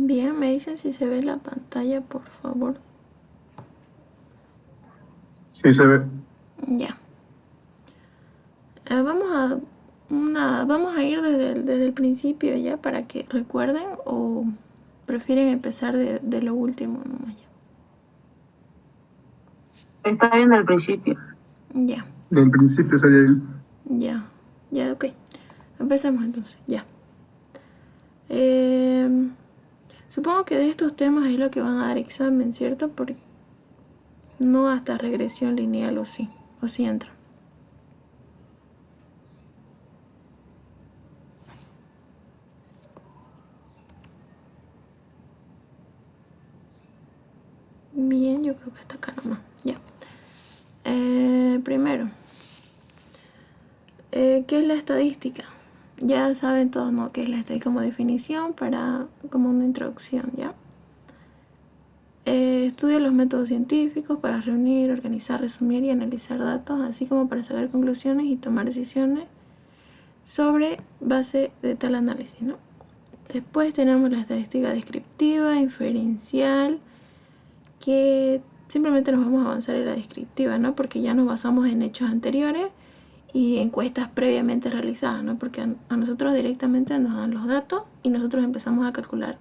Bien, me dicen si se ve la pantalla, por favor. Sí se ve. Ya. Vamos a ir desde el principio ya para que recuerden o prefieren empezar de lo último nomás ya. Está bien al principio. Ya, Del principio sería bien. ya, ya, ok. Empecemos entonces, ya. Eh, Supongo que de estos temas es lo que van a dar examen, ¿cierto? Porque no hasta regresión lineal o sí entra. Bien, yo creo que hasta acá nomás, ya. Primero, ¿qué es la estadística? Ya saben todos, ¿no? ¿Qué es la estadística como definición como una introducción, ya? Estudia los métodos científicos para reunir, organizar, resumir y analizar datos, así como para sacar conclusiones y tomar decisiones sobre base de tal análisis, ¿no? Después tenemos la estadística descriptiva, inferencial, que simplemente nos vamos a avanzar en la descriptiva, ¿no? Porque ya nos basamos en hechos anteriores y encuestas previamente realizadas, ¿no? Porque a nosotros directamente nos dan los datos y nosotros empezamos a calcular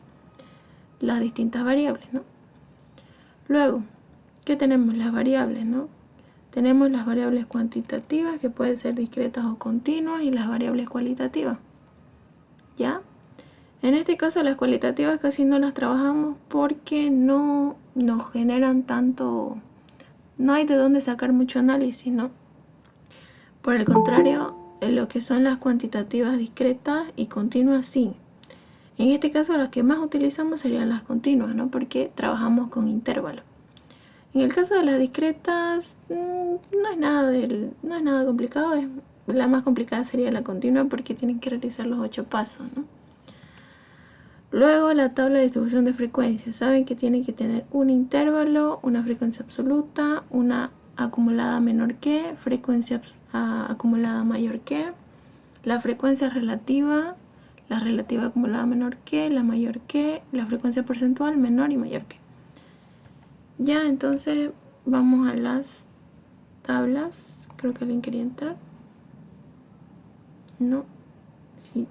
las distintas variables, ¿no? Luego, ¿qué tenemos? Las variables, ¿no? Tenemos las variables cuantitativas, que pueden ser discretas o continuas, y las variables cualitativas, ¿ya? En este caso las cualitativas casi no las trabajamos porque no nos generan tanto, no hay de dónde sacar mucho análisis, ¿no? Por el contrario, en lo que son las cuantitativas discretas y continuas, sí. En este caso las que más utilizamos serían las continuas, ¿no? Porque trabajamos con intervalos. En el caso de las discretas, no es nada complicado. La más complicada sería la continua porque tienen que realizar los 8 pasos, ¿no? Luego la tabla de distribución de frecuencias. Saben que tienen que tener un intervalo, una frecuencia absoluta, una acumulada menor que, frecuencia acumulada mayor que, la frecuencia relativa, la relativa acumulada menor que, la mayor que, la frecuencia porcentual menor y mayor que. Ya, entonces vamos a las tablas. Creo que alguien quería entrar. No. Sí.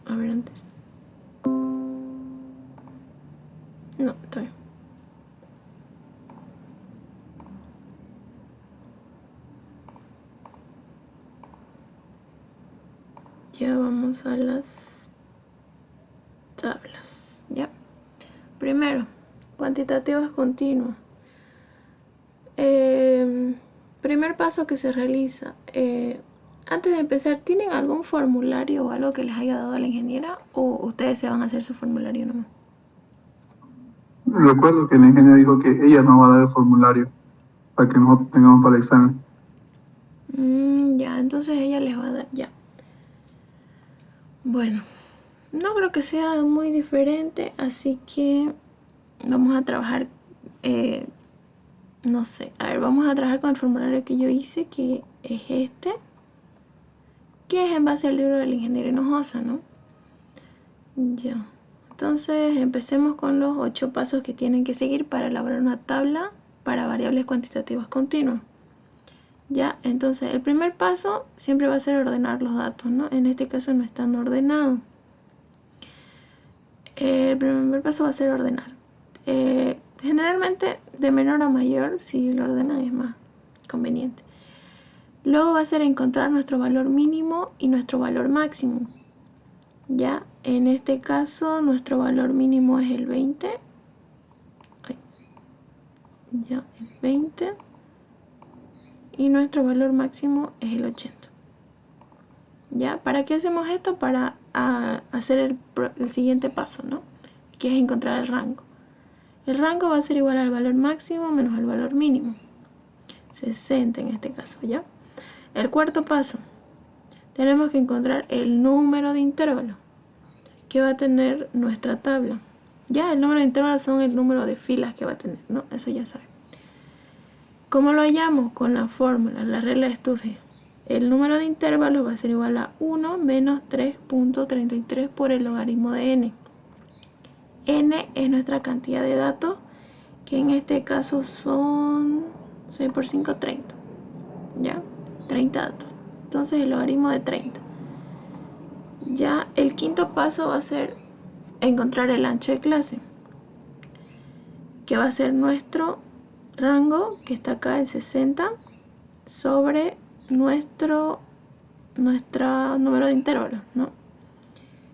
A ver antes. No, está bien. Ya vamos a las tablas. Ya. Primero, cuantitativas continuas. Primer paso que se realiza. Antes de empezar, ¿tienen algún formulario o algo que les haya dado la ingeniera? ¿O ustedes se van a hacer su formulario nomás? Recuerdo que la ingeniera dijo que ella nos va a dar el formulario para que nosotros tengamos para el examen. Ya, entonces ella les va a dar, ya. Bueno, no creo que sea muy diferente, así que vamos a trabajar, no sé, a ver, vamos a trabajar con el formulario que yo hice, que es este, que es en base al libro del ingeniero Hinojosa, ¿no? Ya, entonces empecemos con los 8 pasos que tienen que seguir para elaborar una tabla para variables cuantitativas continuas. Ya, entonces el primer paso siempre va a ser ordenar los datos, ¿no? En este caso no están ordenados. El primer paso va a ser ordenar. Generalmente de menor a mayor, si lo ordenan es más conveniente. Luego va a ser encontrar nuestro valor mínimo y nuestro valor máximo. Ya, en este caso nuestro valor mínimo es el 20. Ya, el 20. Y nuestro valor máximo es el 80. ¿Ya? ¿Para qué hacemos esto? Para hacer el siguiente paso, ¿no? Que es encontrar el rango. El rango va a ser igual al valor máximo menos el valor mínimo. 60 en este caso, ¿ya? El cuarto paso. Tenemos que encontrar el número de intervalos que va a tener nuestra tabla. Ya, el número de intervalos son el número de filas que va a tener, ¿no? Eso ya saben. ¿Cómo lo hallamos? Con la fórmula, la regla de Sturge. el número de intervalos va a ser igual a 1 menos 3.33 por el logaritmo de n. N es nuestra cantidad de datos, que en este caso son 6 por 5, 30. ¿Ya? 30 datos. Entonces el logaritmo de 30. Ya el quinto paso va a ser encontrar el ancho de clase, que va a ser nuestro rango, que está acá el 60, sobre nuestro número de intervalos, ¿no?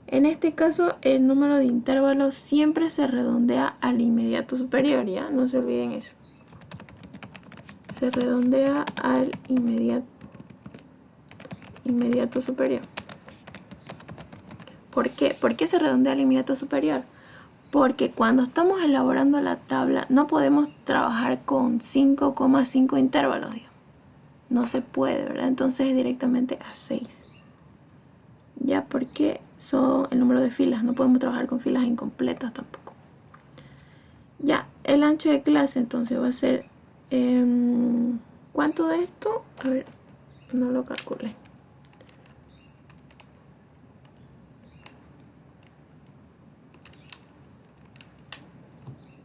En este caso, el número de intervalos siempre se redondea al inmediato superior, ¿ya? No se olviden eso. Se redondea al inmediato superior. ¿Por qué? ¿Por qué se redondea al inmediato superior? Porque cuando estamos elaborando la tabla no podemos trabajar con 5,5 intervalos, digamos. No se puede, ¿verdad? Entonces directamente a 6. Ya, porque son el número de filas. No podemos trabajar con filas incompletas tampoco. Ya, el ancho de clase entonces va a ser... ¿cuánto de esto? A ver, no lo calculé.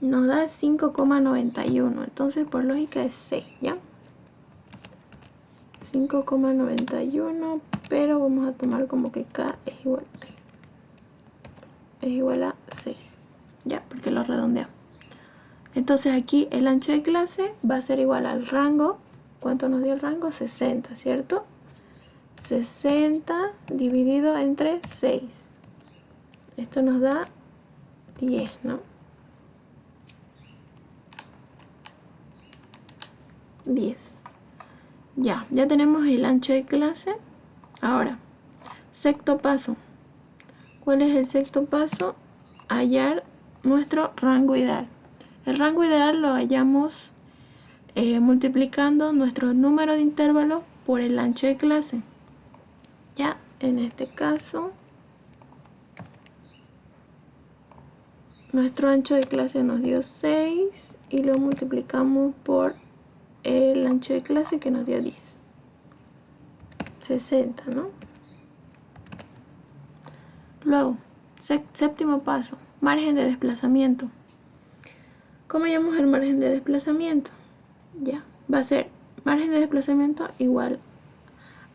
Nos da 5,91. Entonces por lógica es 6, ¿ya? 5,91, pero vamos a tomar como que K es igual a 6, ya, porque lo redondeamos. Entonces aquí el ancho de clase va a ser igual al rango. ¿Cuánto nos dio el rango? 60, ¿cierto? 60 dividido entre 6. Esto nos da 10, ¿no? 10. Ya tenemos el ancho de clase. Ahora, sexto paso. ¿Cuál es el sexto paso? Hallar nuestro rango ideal. El rango ideal lo hallamos multiplicando nuestro número de intervalos por el ancho de clase. Ya, en este caso, nuestro ancho de clase nos dio 6 y lo multiplicamos por el ancho de clase, que nos dio 10. 60, ¿no? Luego, séptimo paso, margen de desplazamiento. ¿Cómo llamamos el margen de desplazamiento? Ya, va a ser margen de desplazamiento igual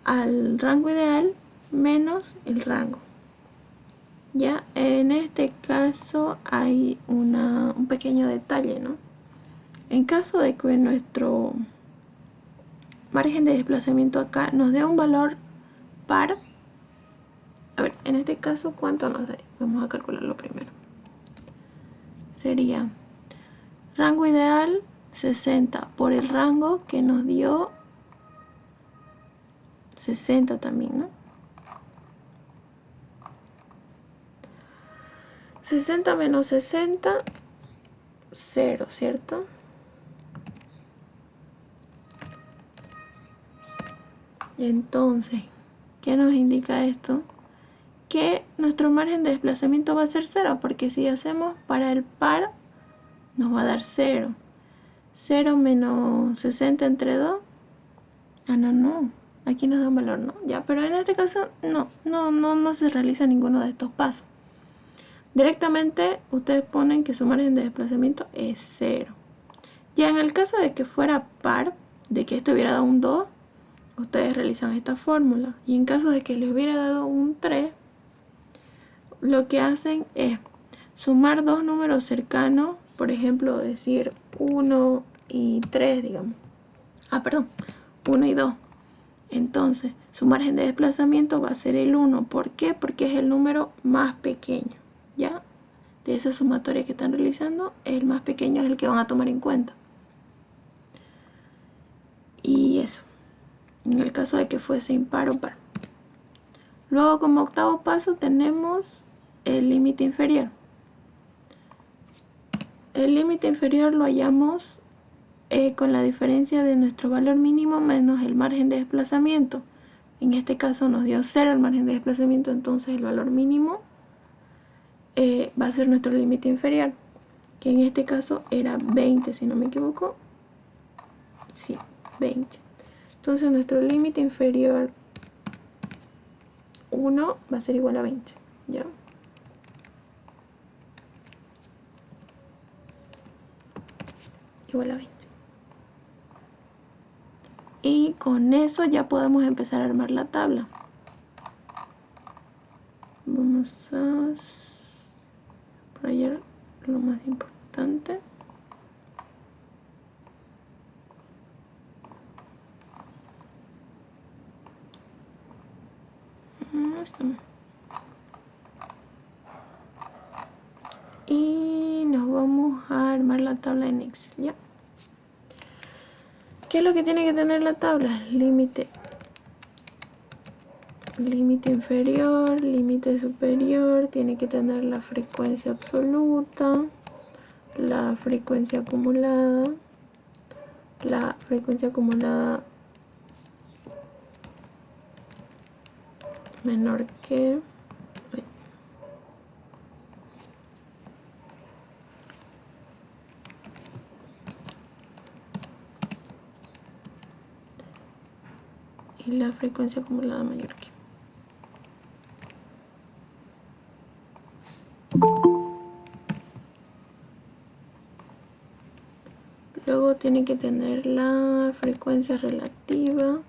al rango ideal menos el rango. Ya, en este caso hay un pequeño detalle, ¿no? En caso de que nuestro margen de desplazamiento acá nos dé un valor par, a ver, en este caso, ¿cuánto nos daría? Vamos a calcularlo primero. Sería rango ideal 60 por el rango que nos dio 60 también, ¿no? 60 menos 60, 0, ¿cierto? Entonces, ¿qué nos indica esto? Que nuestro margen de desplazamiento va a ser 0, porque si hacemos para el par, nos va a dar 0. 0 menos 60 entre 2. No. Aquí nos da un valor, ¿no? Ya, pero en este caso no se realiza ninguno de estos pasos. Directamente ustedes ponen que su margen de desplazamiento es 0. Ya en el caso de que fuera par, de que esto hubiera dado un 2, ustedes realizan esta fórmula. Y en caso de que les hubiera dado un 3, lo que hacen es sumar dos números cercanos, por ejemplo, decir 1 y 3, digamos. 1 y 2. Entonces, su margen de desplazamiento va a ser el 1. ¿Por qué? Porque es el número más pequeño, ¿ya? De esa sumatoria que están realizando, el más pequeño es el que van a tomar en cuenta. Y eso, en el caso de que fuese impar o par. Luego, como octavo paso, tenemos el límite inferior. El límite inferior lo hallamos con la diferencia de nuestro valor mínimo menos el margen de desplazamiento. En este caso nos dio 0 el margen de desplazamiento, entonces el valor mínimo va a ser nuestro límite inferior, que en este caso era 20, si no me equivoco. Sí, 20. Entonces nuestro límite inferior 1 va a ser igual a 20, ¿ya? Igual a 20. Y con eso ya podemos empezar a armar la tabla. Vamos a subrayar lo más importante. Esto no. Y nos vamos a armar la tabla en Excel, ¿ya? ¿Qué es lo que tiene que tener la tabla? Límite inferior, límite superior, tiene que tener la frecuencia absoluta, la frecuencia acumulada menor que... y la frecuencia acumulada mayor que... Luego tiene que tener la frecuencia relativa,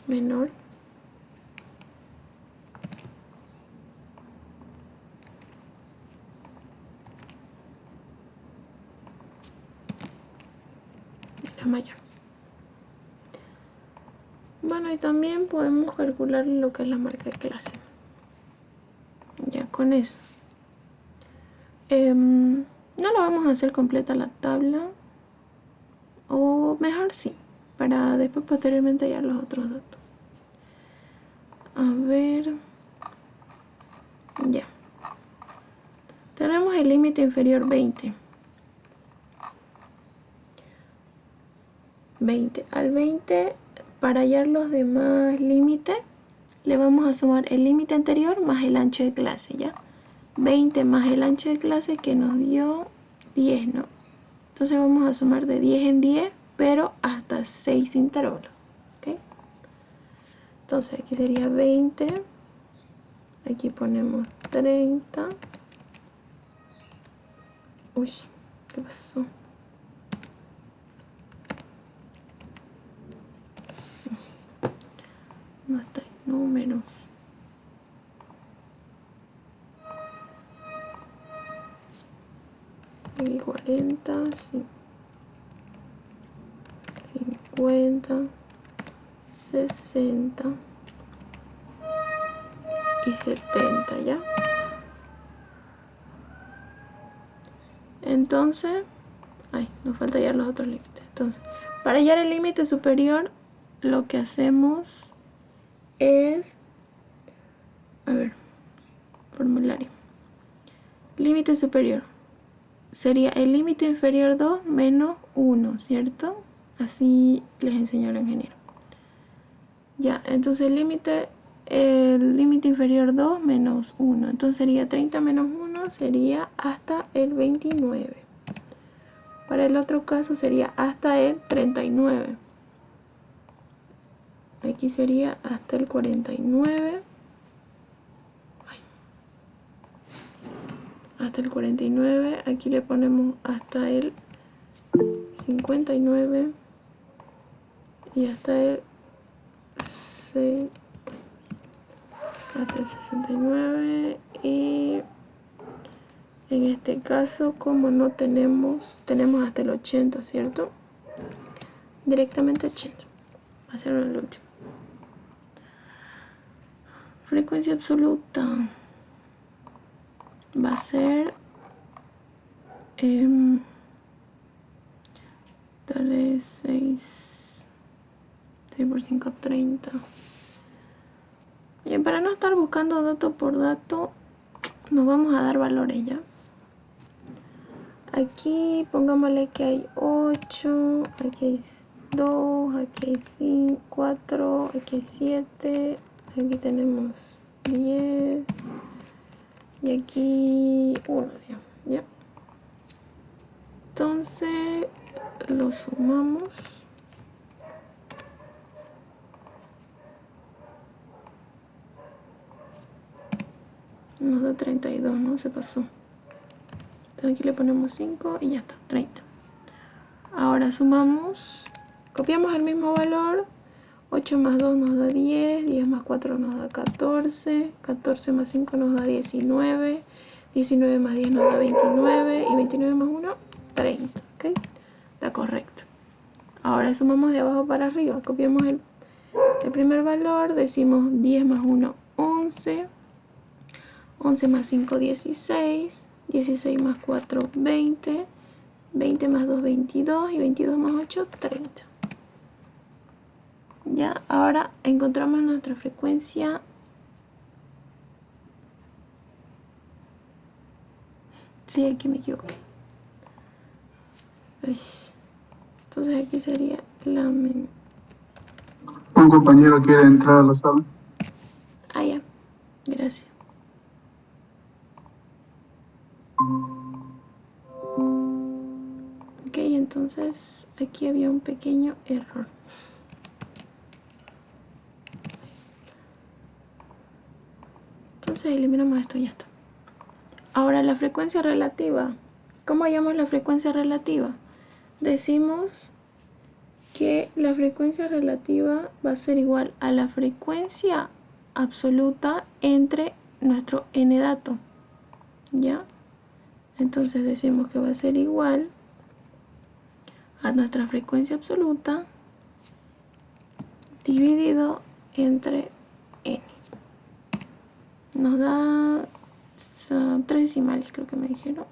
menor y la mayor. Bueno, y también podemos calcular lo que es la marca de clase. Ya con eso. No lo vamos a hacer completa la tabla. O mejor sí, para después posteriormente hallar los otros datos. A ver. Ya. Tenemos el límite inferior 20. 20. Al 20, para hallar los demás límites, le vamos a sumar el límite anterior más el ancho de clase, ¿ya? 20 más el ancho de clase que nos dio 10, ¿no? Entonces vamos a sumar de 10 en 10, pero hasta 6 intervalos, ¿ok? Entonces aquí sería 20, aquí ponemos 30. Uy, ¿qué pasó? No está en números. Aquí 40, sí. 50, 60 y 70, ¿ya? Entonces, nos falta hallar los otros límites. Entonces, para hallar el límite superior, lo que hacemos es, formulario. Límite superior sería el límite inferior 2 menos 1, ¿cierto? Así les enseñó el ingeniero. Ya, entonces el límite inferior 2 menos 1. Entonces sería 30 menos 1, sería hasta el 29. Para el otro caso sería hasta el 39. Aquí sería hasta el 49. Hasta el 49. Aquí le ponemos hasta el 59. Y hasta el 69. Y en este caso, como no tenemos hasta el 80, ¿cierto? Directamente 80. Va a ser el último. Frecuencia absoluta va a ser 6 por 5, 30. Y para no estar buscando dato por dato, nos vamos a dar valores, ¿ya? Aquí pongámosle que hay 8, aquí hay 2, aquí hay 5, 4, aquí hay 7, aquí tenemos 10 y aquí 1, ¿ya? Entonces lo sumamos. Nos da 32, ¿no? Se pasó. Entonces aquí le ponemos 5 y ya está, 30. Ahora sumamos, copiamos el mismo valor. 8 más 2 nos da 10, 10 más 4 nos da 14, 14 más 5 nos da 19, 19 más 10 nos da 29 y 29 más 1, 30, ¿ok? Está correcto. Ahora sumamos de abajo para arriba, copiamos el primer valor, decimos 10 más 1, 11, 11 más 5, 16, 16 más 4, 20, 20 más 2, 22 y 22 más 8, 30. Ya, ahora encontramos nuestra frecuencia. Sí, aquí me equivoqué. Entonces aquí sería la men. Un compañero quiere entrar a la sala. Ah, ya. Gracias. Ok, entonces aquí había un pequeño error. Entonces eliminamos esto y ya está. Ahora la frecuencia relativa. ¿Cómo hallamos la frecuencia relativa? Decimos que la frecuencia relativa va a ser igual a la frecuencia absoluta entre nuestro n dato. ¿Ya? Entonces decimos que va a ser igual a nuestra frecuencia absoluta dividido entre n. Nos da 3 decimales, creo que me dijeron.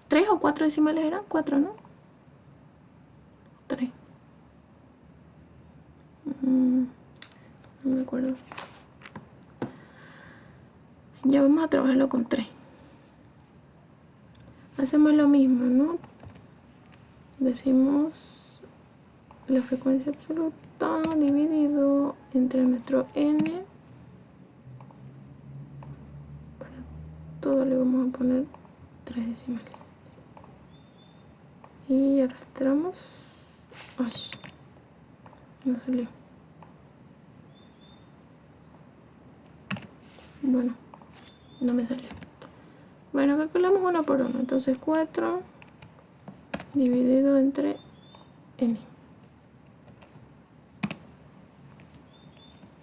3 o 4 decimales eran, 4, ¿no? 3. No me acuerdo. Ya vamos a trabajarlo con 3. Hacemos lo mismo, ¿no? Decimos la frecuencia absoluta dividido entre nuestro n. Para todo le vamos a poner 3 decimales. Y arrastramos. Ay, no salió. Bueno, no me salió. Bueno, calculamos 1 por 1. Entonces 4 dividido entre n.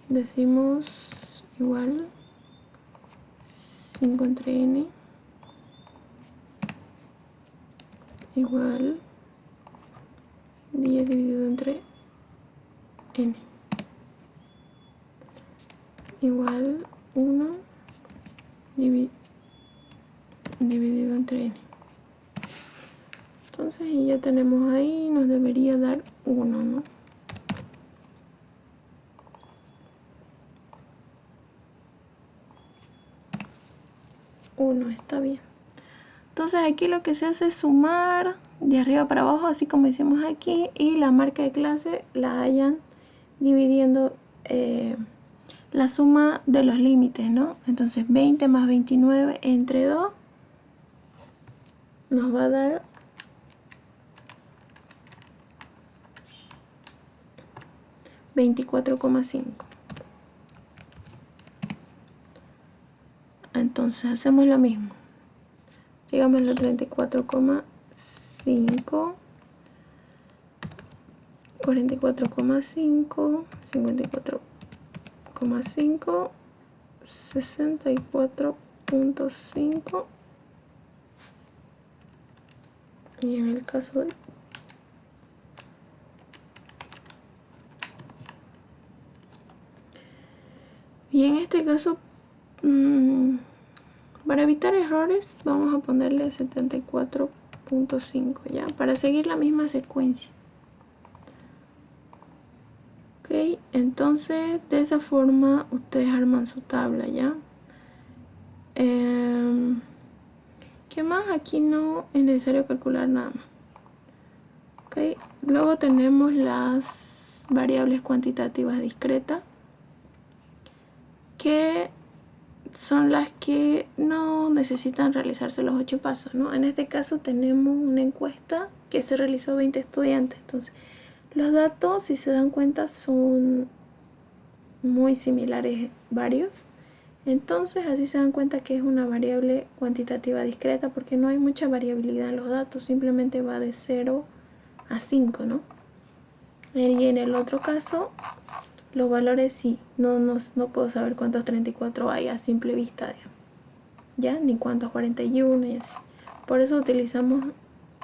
Decimos igual 5 entre n igual 10 dividido entre n igual 1 dividido entre n. Entonces y ya tenemos ahí, nos debería dar 1, ¿no? Uno, está bien. Entonces aquí lo que se hace es sumar de arriba para abajo, así como hicimos aquí, y la marca de clase la hayan dividiendo la suma de los límites, ¿no? Entonces 20 más 29 entre 2 nos va a dar 24,5. Entonces hacemos lo mismo. Sigamos la 34,5, 44,5, 54,5, 64,5 y en el caso de este caso para evitar errores vamos a ponerle 74,5 ya, para seguir la misma secuencia. Ok, entonces de esa forma ustedes arman su tabla ya. ¿Qué más? Aquí no es necesario calcular nada más. Ok, luego tenemos las variables cuantitativas discretas. que son las que no necesitan realizarse los 8 pasos, ¿no? En este caso tenemos una encuesta que se realizó a 20 estudiantes. Entonces, los datos, si se dan cuenta, son muy similares varios. Entonces, así se dan cuenta que es una variable cuantitativa discreta porque no hay mucha variabilidad en los datos, simplemente va de 0 a 5, ¿no? Y en el otro caso, los valores sí, no puedo saber cuántos 34 hay a simple vista, digamos, ¿ya? Ni cuántos 41 y así. Por eso utilizamos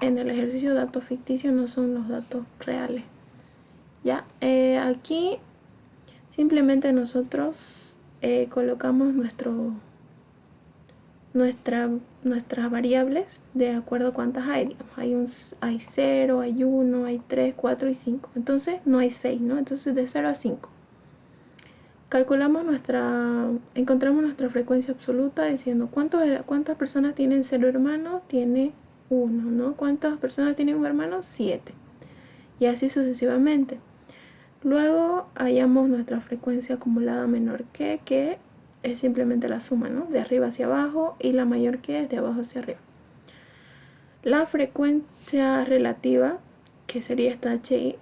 en el ejercicio datos ficticios, no son los datos reales, ¿ya? Aquí simplemente nosotros colocamos nuestras variables de acuerdo a cuántas hay, digamos. Hay 0, hay 1, hay 3, 4 y 5. Entonces no hay 6, ¿no? Entonces de 0 a 5. Encontramos nuestra frecuencia absoluta diciendo cuántas personas tienen 0 hermanos, tiene 1, ¿no? ¿Cuántas personas tienen un hermano? 7. Y así sucesivamente. Luego hallamos nuestra frecuencia acumulada menor que es simplemente la suma, ¿no? De arriba hacia abajo, y la mayor que es de abajo hacia arriba. La frecuencia relativa, que sería esta HI,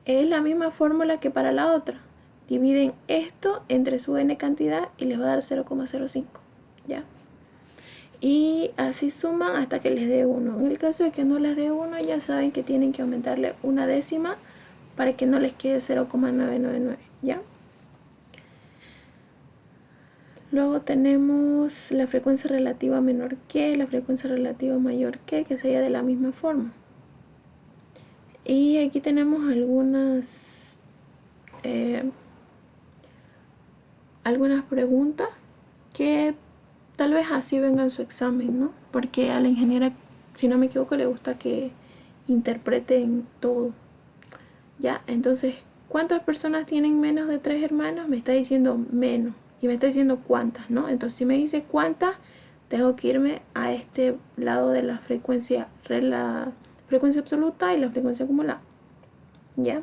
es la misma fórmula que para la otra. Dividen esto entre su n cantidad y les va a dar 0,05, ¿ya? Y así suman hasta que les dé 1. En el caso de que no les dé 1, ya saben que tienen que aumentarle una décima para que no les quede 0,999, ¿ya? Luego tenemos la frecuencia relativa menor que, la frecuencia relativa mayor que sería de la misma forma. Y aquí tenemos algunas preguntas que tal vez así venga en su examen, ¿no? Porque a la ingeniera, si no me equivoco, le gusta que interpreten todo, ¿ya? Entonces, ¿cuántas personas tienen menos de 3 hermanos? Me está diciendo menos. Y me está diciendo cuántas, ¿no? Entonces, si me dice cuántas, tengo que irme a este lado de la frecuencia absoluta y la frecuencia acumulada, ¿ya?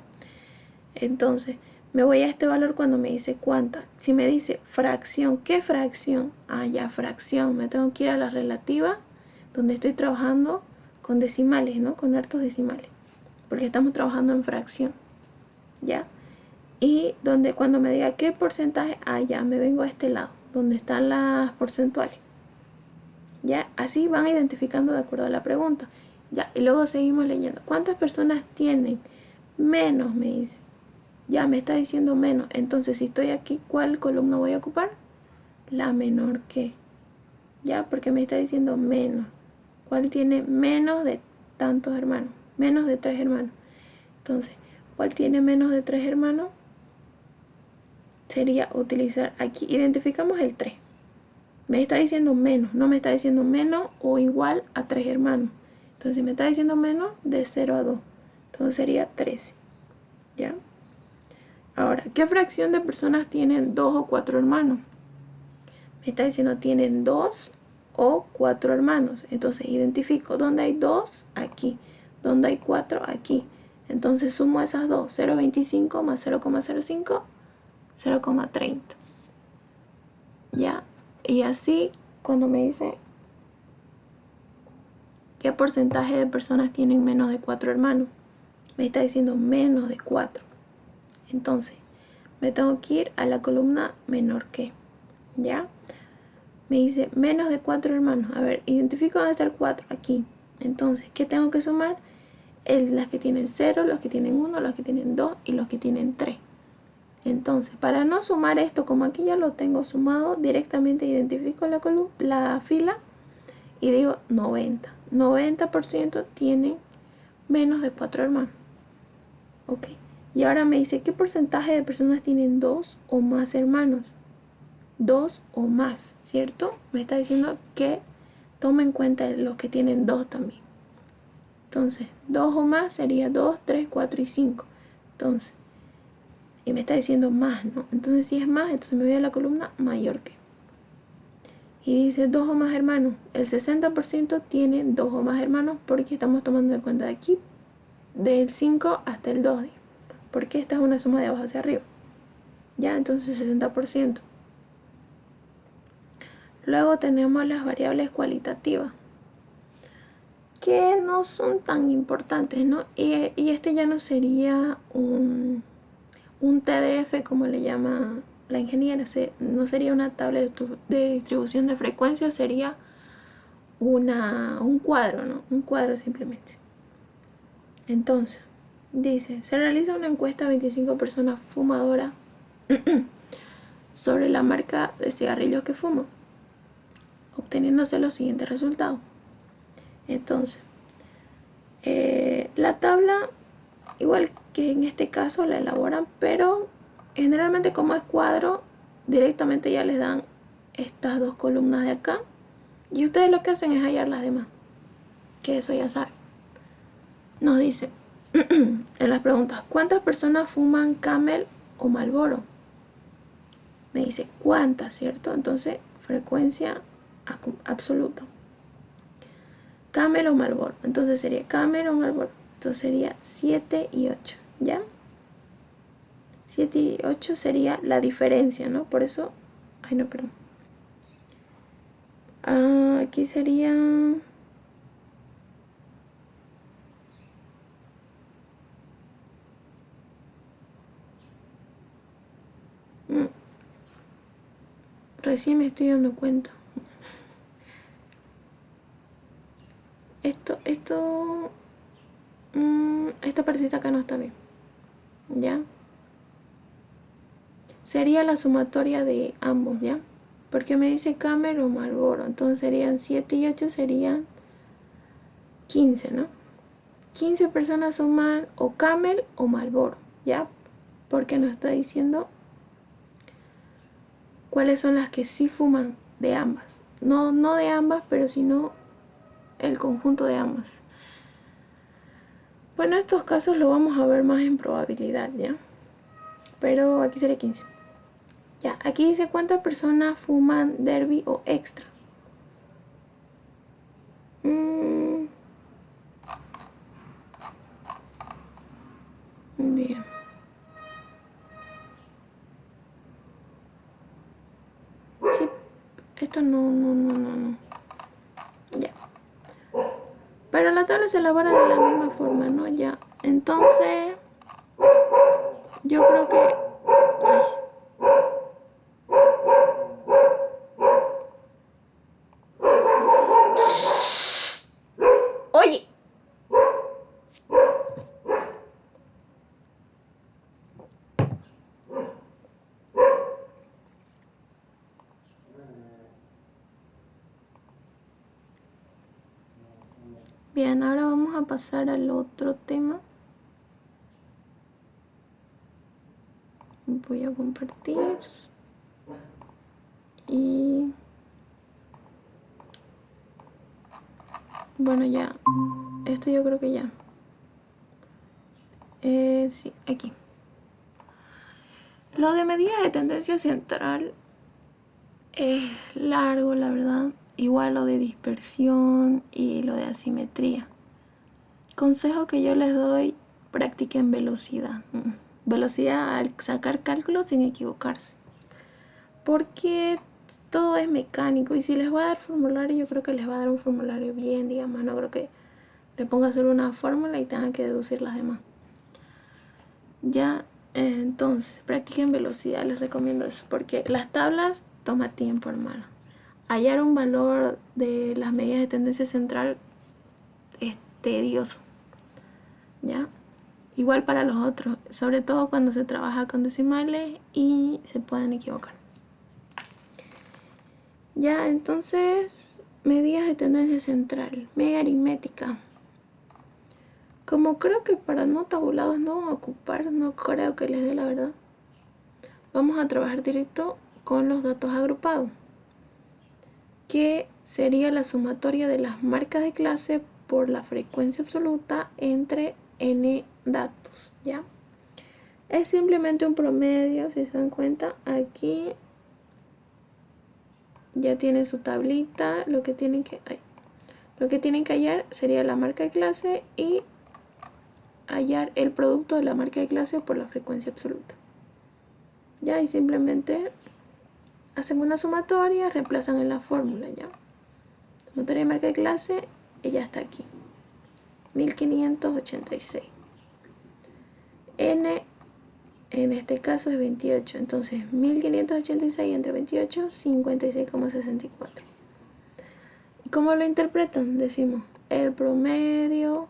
Entonces, me voy a este valor cuando me dice cuántas. Si me dice fracción, ¿qué fracción? Ah, ya, fracción. Me tengo que ir a la relativa, donde estoy trabajando con decimales, ¿no? Con hartos decimales, porque estamos trabajando en fracción, ¿ya? Y cuando me diga qué porcentaje, ya me vengo a este lado, donde están las porcentuales. Ya, así van identificando de acuerdo a la pregunta. Ya, y luego seguimos leyendo. ¿Cuántas personas tienen? Menos, me dice. Ya, me está diciendo menos. Entonces, si estoy aquí, ¿cuál columna voy a ocupar? La menor que. Ya, porque me está diciendo menos. ¿Cuál tiene menos de tantos hermanos? Menos de 3 hermanos. Entonces, ¿cuál tiene menos de 3 hermanos? Sería utilizar aquí, identificamos el 3. Me está diciendo menos, no me está diciendo menos o igual a 3 hermanos. Entonces me está diciendo menos de 0 a 2. Entonces sería 13, ¿ya? Ahora, ¿qué fracción de personas tienen 2 o 4 hermanos? Me está diciendo tienen 2 o 4 hermanos. Entonces identifico dónde hay 2, aquí. Dónde hay 4, aquí. Entonces sumo esas dos, 0,25 más 0,05, 0,30, ¿ya? Y así, cuando me dice qué porcentaje de personas tienen menos de 4 hermanos, me está diciendo menos de 4. Entonces, me tengo que ir a la columna menor que, ¿ya? Me dice menos de 4 hermanos. A ver, identifico dónde está el 4, aquí. Entonces, ¿qué tengo que sumar? Las que tienen 0, los que tienen 1, los que tienen 2 y los que tienen 3. Entonces, para no sumar esto, como aquí ya lo tengo sumado, directamente identifico la fila y digo 90. 90% tienen menos de 4 hermanos. Ok. Y ahora me dice, ¿qué porcentaje de personas tienen 2 o más hermanos? 2 o más, ¿cierto? Me está diciendo que tome en cuenta los que tienen 2 también. Entonces, 2 o más sería 2, 3, 4 y 5. Entonces, y me está diciendo más, ¿no? Entonces, si es más, entonces me voy a la columna mayor que. Y dice 2 o más hermanos. El 60% tiene 2 o más hermanos porque estamos tomando en cuenta de aquí, del 5 hasta el 2. Porque esta es una suma de abajo hacia arriba. ya, entonces 60%. Luego tenemos las variables cualitativas, que no son tan importantes, ¿no? Y este ya no sería un TDF, como le llama la ingeniera, no sería una tabla de distribución de frecuencias, sería un cuadro, ¿no? Un cuadro simplemente. Entonces, dice, se realiza una encuesta a 25 personas fumadoras sobre la marca de cigarrillos que fuman, obteniéndose los siguientes resultados. Entonces, la tabla, igual que en este caso, la elaboran, pero generalmente como es cuadro, directamente ya les dan estas dos columnas de acá, y ustedes lo que hacen es hallar las demás, que eso ya saben. Nos dice en las preguntas, ¿cuántas personas fuman Camel o Marlboro? Me dice cuántas, ¿cierto? Entonces, frecuencia absoluta. Camel o Marlboro. Entonces sería Camel o Marlboro. Entonces sería 7 y 8, ¿ya? 7 y 8 sería la diferencia, ¿no? Por eso... Ay, no, perdón. Aquí sería... Recién me estoy dando cuenta. Esta partecita acá no está bien, ¿ya? Sería la sumatoria de ambos, ¿ya? Porque me dice Camel o Marlboro, entonces serían 7 y 8 serían 15, ¿no? 15 personas suman o Camel o Marlboro, ¿ya? Porque nos está diciendo cuáles son las que sí fuman de ambas. No de ambas, pero sino el conjunto de ambas. Bueno, estos casos lo vamos a ver más en probabilidad, ¿ya? Pero aquí sería 15. Ya, aquí dice cuántas personas fuman Derby o Extra. Bien. Sí, esto no. Ya. Pero la tabla se elabora de la misma forma, ¿no? Ya. Entonces, yo creo que... Ay. Oye. Bien, ahora vamos a pasar al otro tema. Voy a compartir. Y... Bueno, ya. Esto yo creo que ya. Sí, aquí. Lo de medidas de tendencia central es largo, la verdad. Igual lo de dispersión y lo de asimetría. Consejo que yo les doy, practiquen velocidad. Velocidad al sacar cálculos sin equivocarse. Porque todo es mecánico y si les va a dar formulario, yo creo que les va a dar un formulario bien, digamos. No creo que le ponga solo una fórmula y tengan que deducir las demás. Ya, entonces, practiquen velocidad, les recomiendo eso. Porque las tablas toma tiempo, hermano. Hallar un valor de las medidas de tendencia central es tedioso, ¿ya? Igual para los otros, sobre todo cuando se trabaja con decimales y se pueden equivocar. Ya, entonces, medidas de tendencia central, media aritmética. Como creo que para no tabulados no van a ocupar, no creo que les dé la verdad. Vamos a trabajar directo con los datos agrupados, que sería la sumatoria de las marcas de clase por la frecuencia absoluta entre n datos, ¿ya? Es simplemente un promedio, si se dan cuenta. Aquí ya tienen su tablita. Lo que tienen que hallar sería la marca de clase y hallar el producto de la marca de clase por la frecuencia absoluta, Ya, y simplemente hacen una sumatoria, reemplazan en la fórmula, ya. Sumatoria de marca de clase, ella está aquí. 1586. N en este caso es 28, entonces 1586 entre 28, 56,64. ¿Y cómo lo interpretan? Decimos, el promedio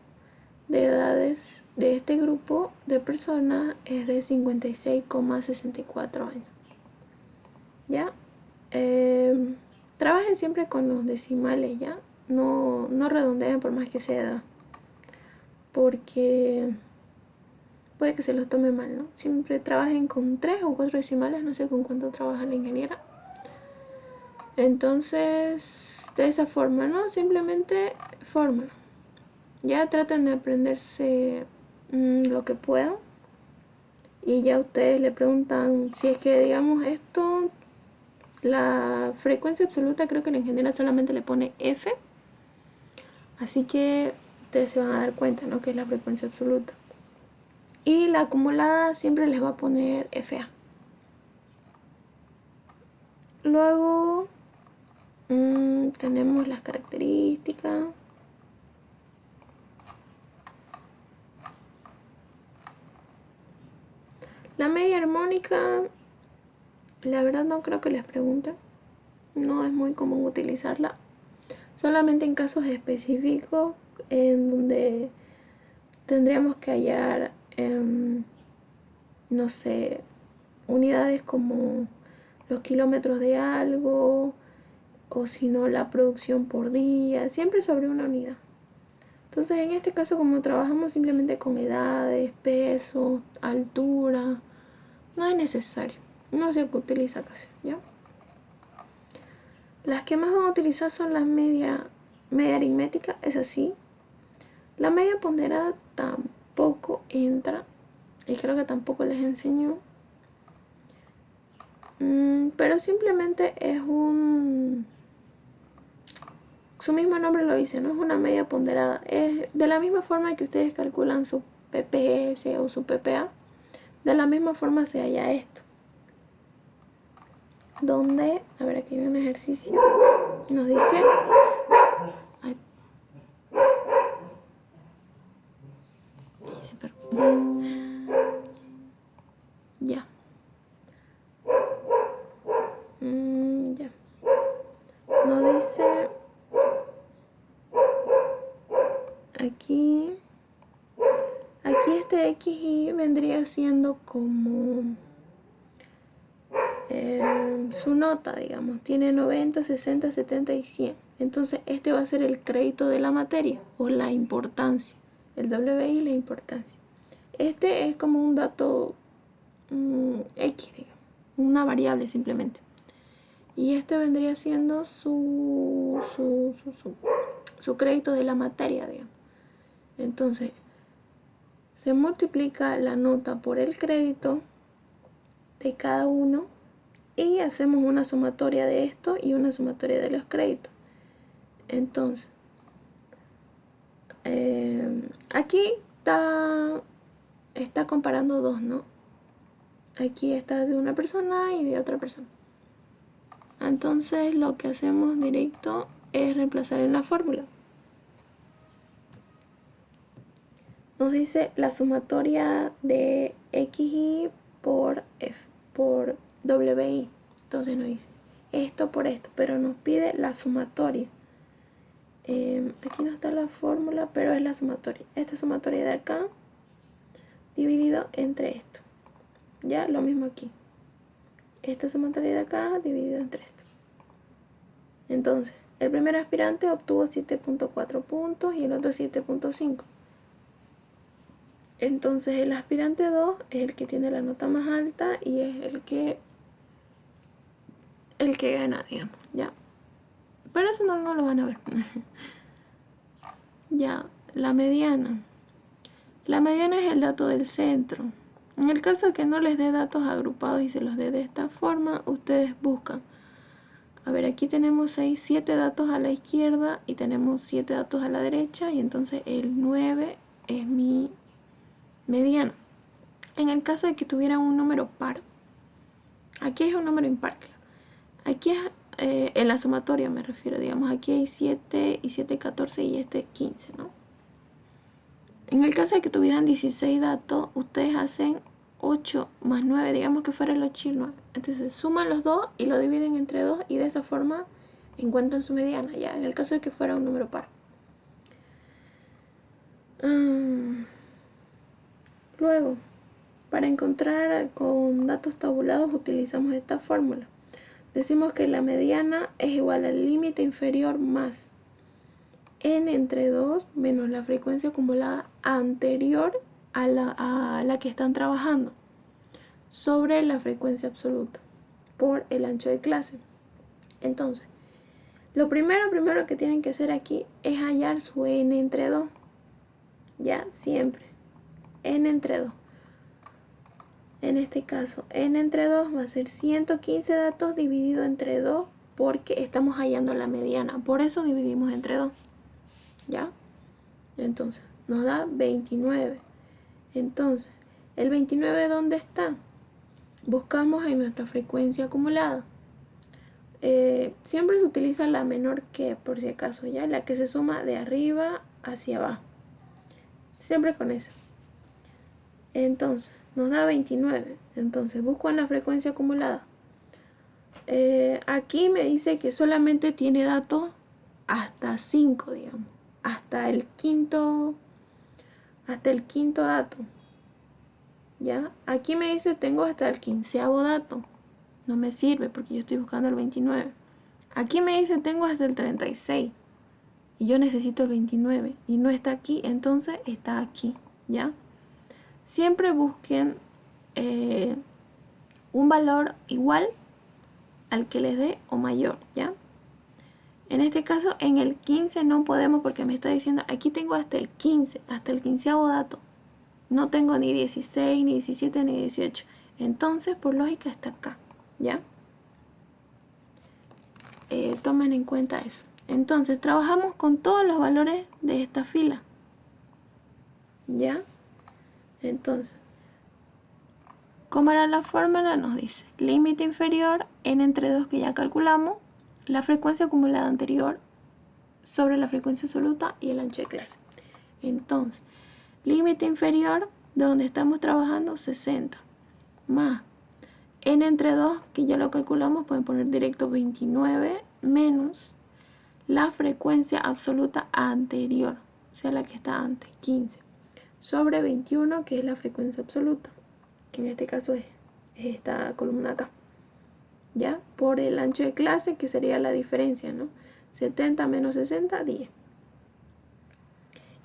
de edades de este grupo de personas es de 56,64 años. ¿Ya? Trabajen siempre con los decimales, ¿ya? No redondeen por más que sea edad, porque puede que se los tome mal, ¿no? Siempre trabajen con 3 o 4 decimales, no sé con cuánto trabaja la ingeniera. Entonces, de esa forma, ¿no? Simplemente fórmula. Ya traten de aprenderse lo que puedan. Y ya ustedes le preguntan si es que, digamos, esto, la frecuencia absoluta, creo que la ingeniera solamente le pone F. Así que ustedes se van a dar cuenta, ¿no? Que es la frecuencia absoluta. Y la acumulada siempre les va a poner FA. Luego tenemos las características. La media armónica, la verdad no creo que les pregunten. No es muy común utilizarla. Solamente en casos específicos en donde tendríamos que hallar, no sé, unidades como los kilómetros de algo, o si no la producción por día, siempre sobre una unidad. Entonces en este caso, como trabajamos simplemente con edades, peso, altura, no es necesario, no se utiliza casi, ¿ya? Las que más van a utilizar son las media aritmética, es así. La media ponderada tampoco entra, y creo que tampoco les enseñó. Pero simplemente es su mismo nombre lo dice, no es una media ponderada. Es de la misma forma que ustedes calculan su PPS o su PPA, de la misma forma se halla esto. Donde, a ver, aquí hay un ejercicio, nos dice, ya, ya, nos dice aquí este XY vendría siendo como su nota, digamos, tiene 90, 60, 70 y 100. Entonces este va a ser el crédito de la materia o la importancia, el WI, la importancia. Este es como un dato X, digamos, una variable simplemente. Y este vendría siendo su crédito de la materia, digamos. Entonces se multiplica la nota por el crédito de cada uno y hacemos una sumatoria de esto y una sumatoria de los créditos. Entonces aquí está comparando dos, ¿no? Aquí está de una persona y de otra persona. Entonces lo que hacemos directo es reemplazar en la fórmula. Nos dice la sumatoria de XY por WI. Entonces nos dice esto por esto, pero nos pide la sumatoria. Aquí no está la fórmula, pero es la sumatoria. Esta sumatoria de acá dividido entre esto. Ya, lo mismo aquí. Esta sumatoria de acá dividido entre esto. Entonces, el primer aspirante obtuvo 7.4 puntos y el otro 7.5. Entonces el aspirante 2 es el que tiene la nota más alta y es el que gana, digamos, ya. Pero eso no lo van a ver. Ya, la mediana. La mediana es el dato del centro. En el caso de que no les dé datos agrupados y se los dé de esta forma, ustedes buscan. A ver, aquí tenemos 7 datos a la izquierda y tenemos 7 datos a la derecha, y entonces el 9 es mi mediana. En el caso de que tuvieran un número par, Aquí es un número impar, claro. Aquí es en la sumatoria me refiero, digamos, aquí hay 7 y 7, 14 y este 15, ¿no? En el caso de que tuvieran 16 datos, ustedes hacen 8 más 9, digamos que fuera el 8 y el 9. Entonces suman los dos y lo dividen entre 2 y de esa forma encuentran su mediana, ya, en el caso de que fuera un número par. Luego, para encontrar con datos tabulados utilizamos esta fórmula. Decimos que la mediana es igual al límite inferior más n entre 2 menos la frecuencia acumulada anterior a la que están trabajando sobre la frecuencia absoluta por el ancho de clase. Entonces, lo primero que tienen que hacer aquí es hallar su n entre 2. Ya, siempre. N entre 2. En este caso, n entre 2 va a ser 115 datos dividido entre 2 porque estamos hallando la mediana. Por eso dividimos entre 2. ¿Ya? Entonces, nos da 29. Entonces, ¿el 29 dónde está? Buscamos en nuestra frecuencia acumulada. Siempre se utiliza la menor que, por si acaso, ¿ya? La que se suma de arriba hacia abajo. Siempre con eso. Entonces, nos da 29. Entonces, busco en la frecuencia acumulada. Aquí me dice que solamente tiene datos hasta 5, digamos. Hasta el quinto dato. ¿Ya? Aquí me dice tengo hasta el 15º dato. No me sirve porque yo estoy buscando el 29. Aquí me dice tengo hasta el 36. Y yo necesito el 29. Y no está aquí, entonces está aquí. ¿Ya? Siempre busquen un valor igual al que les dé o mayor. ¿Ya? En este caso, en el 15 no podemos porque me está diciendo, aquí tengo hasta el 15, hasta el 15º dato. No tengo ni 16, ni 17, ni 18. Entonces, por lógica, está acá, ¿ya? Tomen en cuenta eso. Entonces, trabajamos con todos los valores de esta fila, ¿ya? Entonces, ¿cómo era la fórmula? Nos dice, límite inferior, n entre 2 que ya calculamos, la frecuencia acumulada anterior sobre la frecuencia absoluta y el ancho de clase. Entonces, límite inferior de donde estamos trabajando 60 más n entre 2 que ya lo calculamos, pueden poner directo 29 menos la frecuencia absoluta anterior, o sea la que está antes, 15 sobre 21 que es la frecuencia absoluta, que en este caso es esta columna acá. ¿Ya? Por el ancho de clase, que sería la diferencia, ¿no? 70 menos 60, 10.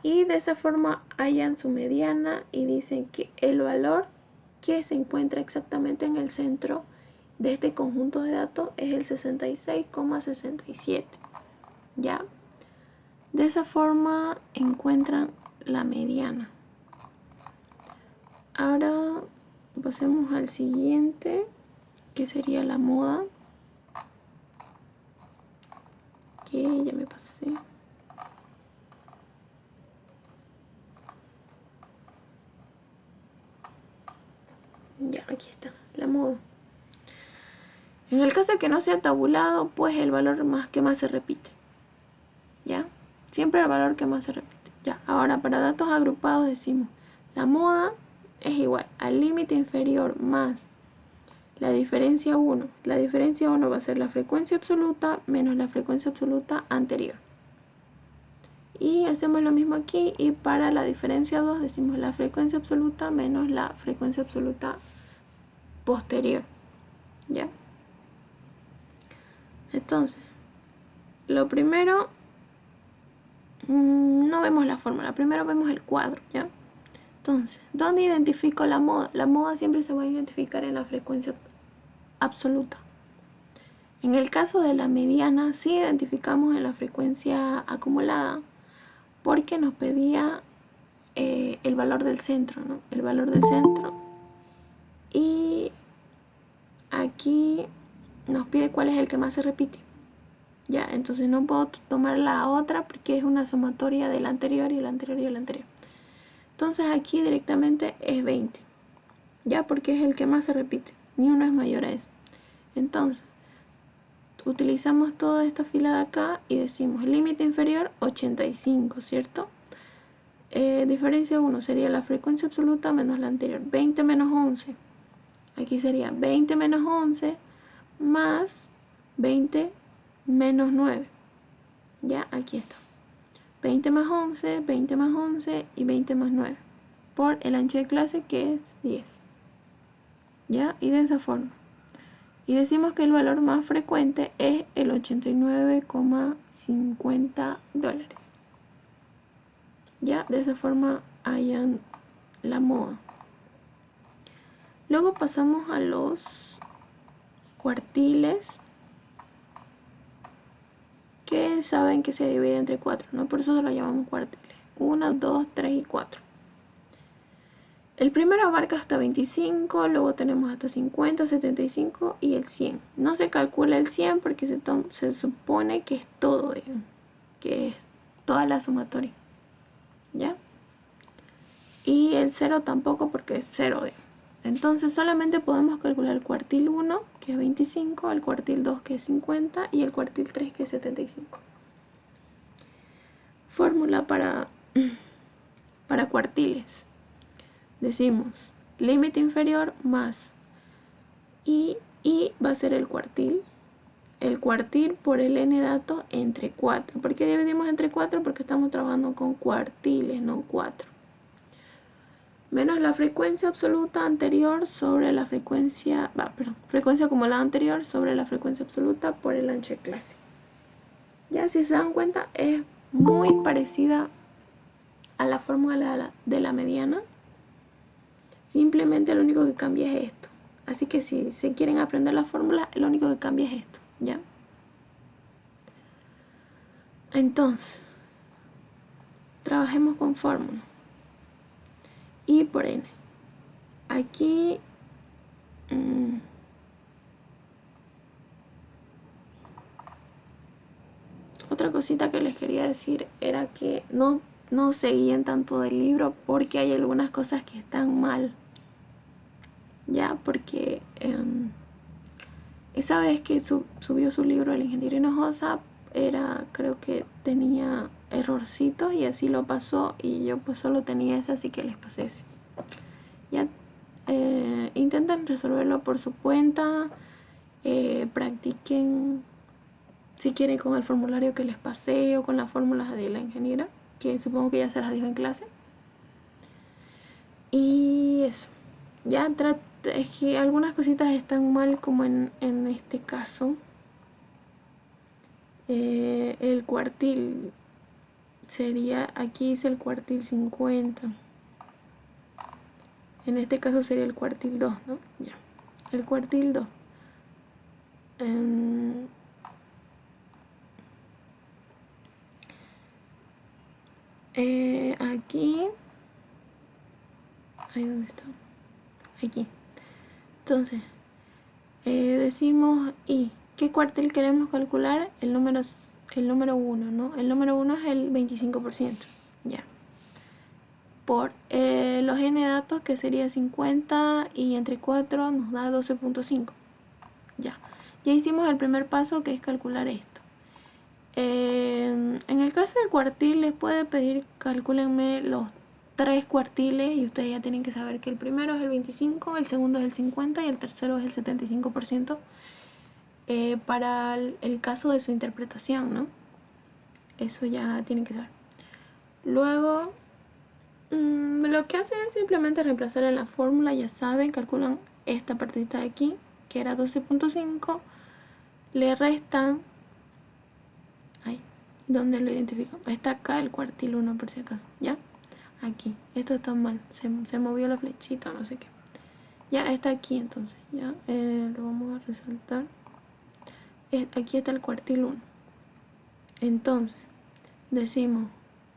Y de esa forma hallan su mediana y dicen que el valor que se encuentra exactamente en el centro de este conjunto de datos es el 66,67. ¿Ya? De esa forma encuentran la mediana. Ahora pasemos al siguiente, que sería la moda, que ya me pasé. Ya, aquí está, la moda. En el caso de que no sea tabulado, pues el valor que más se repite. ¿Ya? Siempre el valor que más se repite. Ya, ahora para datos agrupados decimos, la moda es igual al límite inferior más la diferencia 1. La diferencia 1 va a ser la frecuencia absoluta menos la frecuencia absoluta anterior. Y hacemos lo mismo aquí y para la diferencia 2 decimos la frecuencia absoluta menos la frecuencia absoluta posterior. ¿Ya? Entonces, lo primero, no vemos la fórmula, primero vemos el cuadro, ¿ya? Entonces, ¿dónde identifico la moda? La moda siempre se va a identificar en la frecuencia absoluta. En el caso de la mediana, sí identificamos en la frecuencia acumulada, porque nos pedía el valor del centro, ¿no? El valor del centro. Y aquí nos pide cuál es el que más se repite. Ya, entonces no puedo tomar la otra porque es una sumatoria del anterior y el anterior y el anterior. Entonces aquí directamente es 20. Ya, porque es el que más se repite. Ni uno es mayor a eso. Entonces, utilizamos toda esta fila de acá y decimos límite inferior 85, ¿cierto? Diferencia 1 sería la frecuencia absoluta menos la anterior, 20 menos 11. Aquí sería 20 menos 11 más 20 menos 9. Ya, aquí está. 20 más 11, 20 más 11 y 20 más 9. Por el ancho de clase que es 10. ¿Ya? Y de esa forma. Y decimos que el valor más frecuente es el 89,50 dólares. Ya, de esa forma hallan la moda. Luego pasamos a los cuartiles, que saben que se divide entre 4, ¿no? Por eso lo llamamos cuartiles. 1, 2, 3 y 4. El primero abarca hasta 25, luego tenemos hasta 50, 75 y el 100. No se calcula el 100 porque se supone que es todo, digamos, que es toda la sumatoria. ¿Ya? Y el 0 tampoco porque es 0, digamos. Entonces solamente podemos calcular el cuartil 1, que es 25, el cuartil 2, que es 50, y el cuartil 3, que es 75. Fórmula para cuartiles. Decimos límite inferior más y va a ser el cuartil por el n dato entre 4. ¿Por qué dividimos entre 4? Porque estamos trabajando con cuartiles, no 4. Menos la frecuencia absoluta anterior sobre la frecuencia acumulada anterior sobre la frecuencia absoluta por el ancho de clase. Ya, si se dan cuenta, es muy parecida a la fórmula de la mediana. Simplemente lo único que cambia es esto. Así que si se quieren aprender la fórmula, lo único que cambia es esto, ¿ya? Entonces, trabajemos con fórmula. I por n. Aquí otra cosita que les quería decir era que no se guíen tanto del libro porque hay algunas cosas que están mal. Ya, porque esa vez que subió su libro El ingeniero Hinojosa, creo que tenía errorcitos y así lo pasó, y yo pues solo tenía ese, así que les pasé ese. Ya, intenten resolverlo por su cuenta, practiquen si quieren con el formulario que les pasé o con las fórmulas de la ingeniera, que supongo que ya se las dijo en clase. Y eso, ya es que algunas cositas están mal, como en este caso. El cuartil sería, aquí dice el cuartil 50. En este caso sería el cuartil 2, ¿no? Ya. El cuartil 2. Aquí. Ahí donde está. Aquí. Entonces, decimos I. ¿Qué cuartil queremos calcular? El número 1, ¿no? El número 1 es el 25%. Ya. Por los n datos, que sería 50 y entre 4 nos da 12.5. Ya. Ya hicimos el primer paso, que es calcular esto. En el caso del cuartil les puede pedir calcúlenme los 3 cuartiles y ustedes ya tienen que saber que el primero es el 25, el segundo es el 50 y el tercero es el 75%, para el caso de su interpretación, ¿no? Eso ya tienen que saber. Luego, lo que hacen es simplemente reemplazar en la fórmula, ya saben, calculan esta partita de aquí, que era 12.5, le restan, ahí, ¿dónde lo identifican? Está acá el cuartil 1 por si acaso, ¿ya? Aquí, esto está mal, se movió la flechita, no sé qué. Ya está aquí, entonces, ya, lo vamos a resaltar. Aquí está el cuartil 1. Entonces, decimos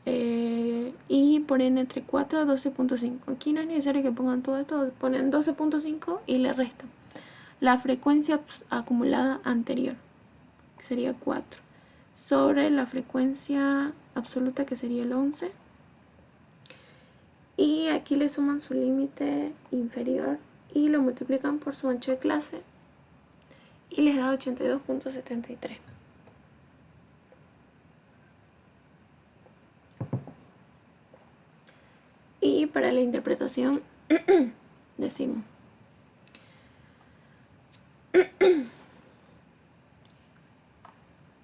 y por n entre 4 a 12.5. Aquí no es necesario que pongan todo esto, ponen 12.5 y le restan la frecuencia acumulada anterior, que sería 4, sobre la frecuencia absoluta, que sería el 11, y aquí le suman su límite inferior y lo multiplican por su ancho de clase, y les da 82.73. Y para la interpretación decimos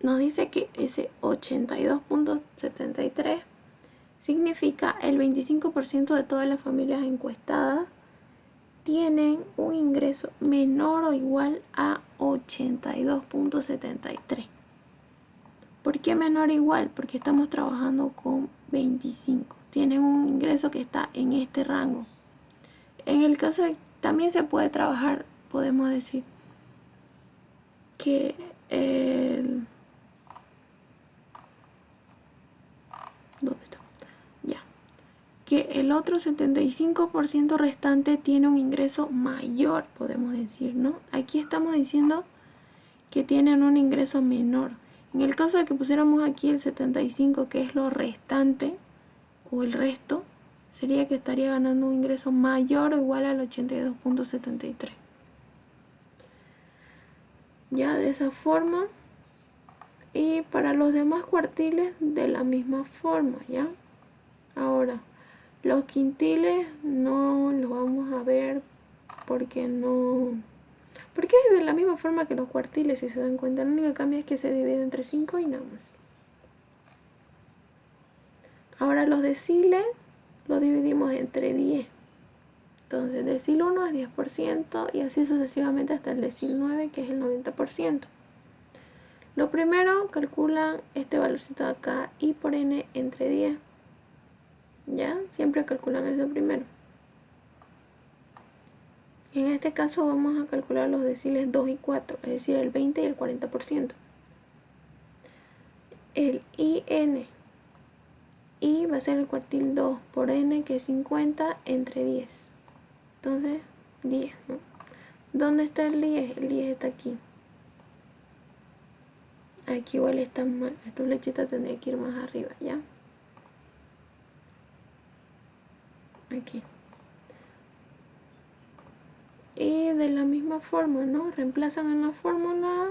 nos dice que ese 82.73 significa el 25% de todas las familias encuestadas tienen un ingreso menor o igual a 82.73. ¿Por qué menor o igual? Porque estamos trabajando con 25. Tienen un ingreso que está en este rango. En el caso de también se puede trabajar, podemos decir que ¿dónde está? Ya. Que el otro 75% restante tiene un ingreso mayor, podemos decir, ¿no? Aquí estamos diciendo que tienen un ingreso menor. En el caso de que pusiéramos aquí el 75, que es lo restante, o el resto, sería que estaría ganando un ingreso mayor o igual al 82.73. Ya de esa forma. Y para los demás cuartiles de la misma forma, ¿ya? Ahora, los quintiles no los vamos a ver porque es de la misma forma que los cuartiles, si se dan cuenta. Lo único que cambia es que se divide entre 5 y nada más. Ahora los deciles los dividimos entre 10. Entonces, decil 1 es 10% y así sucesivamente hasta el decil 9, que es el 90%. Lo primero, calculan este valorcito de acá y por n entre 10. ¿Ya? Siempre calculan eso primero. En este caso vamos a calcular los deciles 2 y 4, es decir, el 20 y el 40%. El IN. Y va a ser el cuartil 2 por n, que es 50 entre 10. Entonces, 10, ¿no? ¿Dónde está el 10? El 10 está aquí. Aquí igual está mal. Esta flechita tendría que ir más arriba, ¿ya? Aquí. Y de la misma forma, ¿no? Reemplazan en la fórmula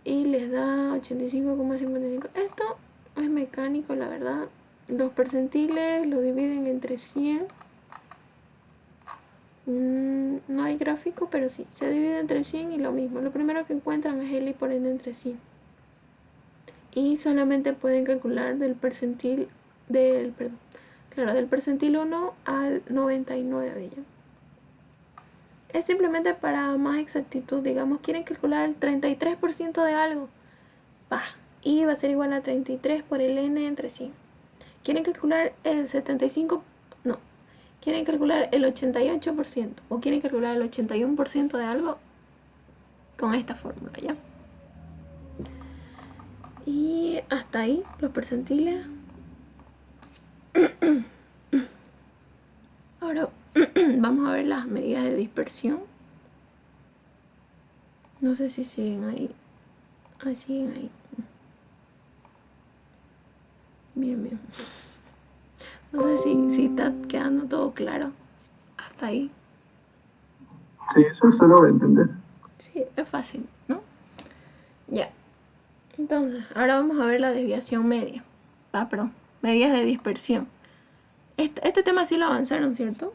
y les da 85,55. Esto es mecánico, la verdad. Los percentiles lo dividen entre 100. No hay gráfico, pero sí. Se divide entre 100 y lo mismo. Lo primero que encuentran es el I por N entre 100. Y solamente pueden calcular del percentil, del percentil 1 al 99, ¿ya? Es simplemente para más exactitud. Digamos, quieren calcular el 33% de algo. Y va a ser igual a 33 por el n entre 100. Quieren calcular el 75%. No. Quieren calcular el 88%. O quieren calcular el 81% de algo. Con esta fórmula, ¿ya? Y hasta ahí los percentiles. Ahora vamos a ver las medidas de dispersión. No sé si siguen ahí. Ah, siguen ahí. Bien, bien. No sé si está quedando todo claro. Hasta ahí. Sí, eso se logra entender. Sí, es fácil, ¿no? Ya. Entonces, ahora vamos a ver la desviación media. Perdón. Medidas de dispersión. Este tema sí lo avanzaron, ¿cierto?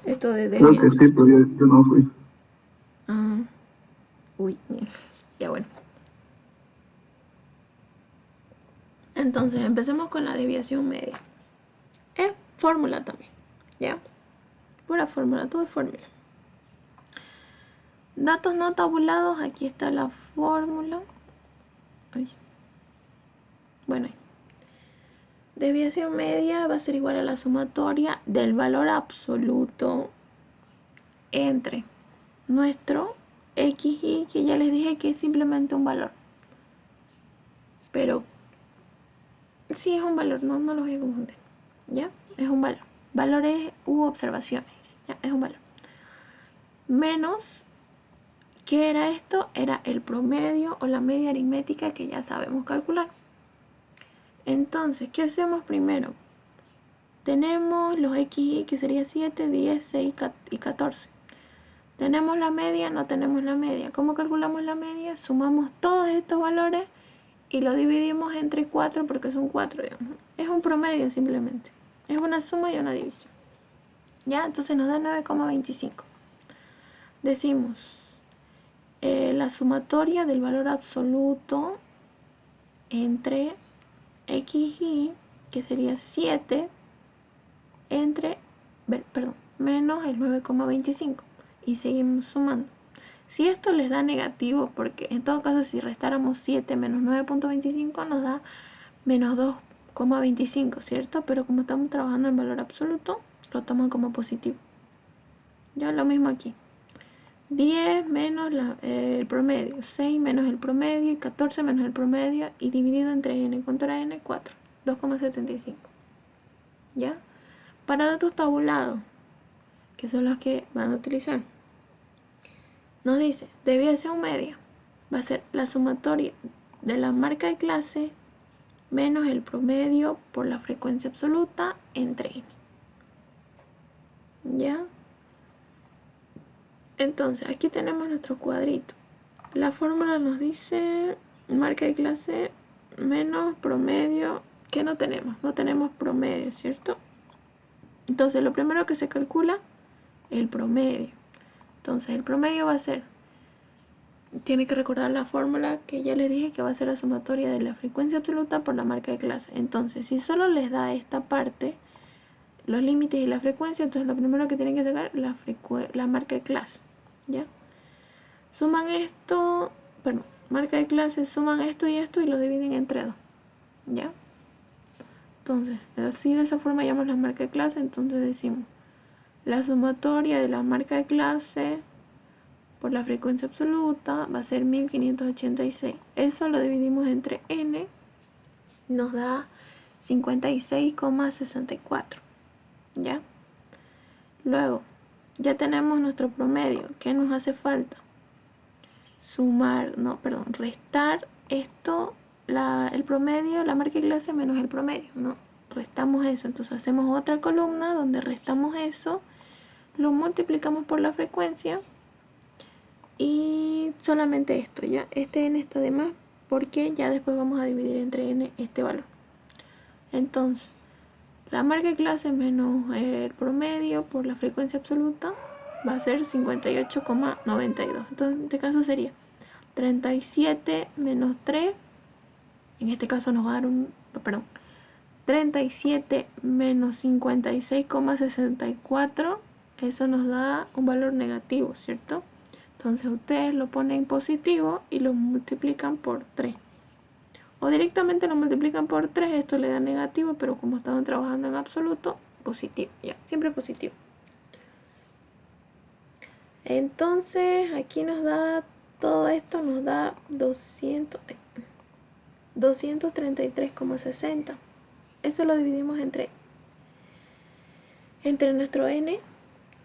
Esto de Creo que sí, pero yo no fui. Uy, ya bueno. Entonces, empecemos con la desviación media. Es fórmula también, ¿ya? Pura fórmula, todo es fórmula. Datos no tabulados, aquí está la fórmula. Ay. Bueno, ahí. Desviación media va a ser igual a la sumatoria del valor absoluto entre nuestro xy, que ya les dije que es simplemente un valor. Pero sí es un valor, no los voy a confundir. ¿Ya? Es un valor. Valores u observaciones. ¿Ya? Es un valor. Menos, ¿qué era esto? Era el promedio o la media aritmética que ya sabemos calcular. Entonces, ¿qué hacemos primero? Tenemos los XY, que sería 7, 10, 6 y 14. ¿Tenemos la media? No tenemos la media. ¿Cómo calculamos la media? Sumamos todos estos valores y lo dividimos entre 4 porque son 4, digamos. Es un promedio simplemente. Es una suma y una división. ¿Ya? Entonces nos da 9,25. Decimos la sumatoria del valor absoluto entre x y, que sería 7, menos el 9,25. Y seguimos sumando. Si esto les da negativo, porque en todo caso si restáramos 7 menos 9,25 nos da menos 2,25, ¿cierto? Pero como estamos trabajando en valor absoluto, lo toman como positivo. Ya lo mismo aquí. 10 menos el promedio, 6 menos el promedio y 14 menos el promedio y dividido entre n. ¿Cuánto era n? 4, 2,75. ¿Ya? Para datos tabulados, que son los que van a utilizar, nos dice desviación media va a ser la sumatoria de la marca de clase menos el promedio por la frecuencia absoluta entre n. ¿Ya? Entonces aquí tenemos nuestro cuadrito. La fórmula nos dice marca de clase menos promedio, que no tenemos. No tenemos promedio, ¿cierto? Entonces lo primero que se calcula es el promedio. Entonces el promedio va a ser, tiene que recordar la fórmula que ya les dije, que va a ser la sumatoria de la frecuencia absoluta por la marca de clase. Entonces si solo les da esta parte, los límites y la frecuencia, entonces lo primero que tienen que sacar es la marca de clase. ¿Ya? Suman esto, marca de clase, suman esto y lo dividen entre 2. ¿Ya? Entonces, así de esa forma llamamos la marca de clase. Entonces decimos la sumatoria de la marca de clase por la frecuencia absoluta va a ser 1586. Eso lo dividimos entre n, nos da 56,64. ¿Ya? Luego, ya tenemos nuestro promedio. ¿Qué nos hace falta? Restar esto, el promedio, la marca de clase menos el promedio, ¿no? Restamos eso, entonces hacemos otra columna donde restamos eso, lo multiplicamos por la frecuencia y solamente esto, ¿ya? Este n está de más porque ya después vamos a dividir entre n este valor. Entonces, la marca de clase menos el promedio por la frecuencia absoluta va a ser 58,92. Entonces, en este caso sería 37 menos 3. En este caso nos va a dar 37 menos 56,64. Eso nos da un valor negativo, ¿cierto? Entonces ustedes lo ponen positivo y lo multiplican por 3. O directamente lo multiplican por 3, esto le da negativo, pero como estamos trabajando en absoluto, positivo, ya, siempre positivo. Entonces aquí nos da, todo esto nos da 233,60. Eso lo dividimos entre nuestro n,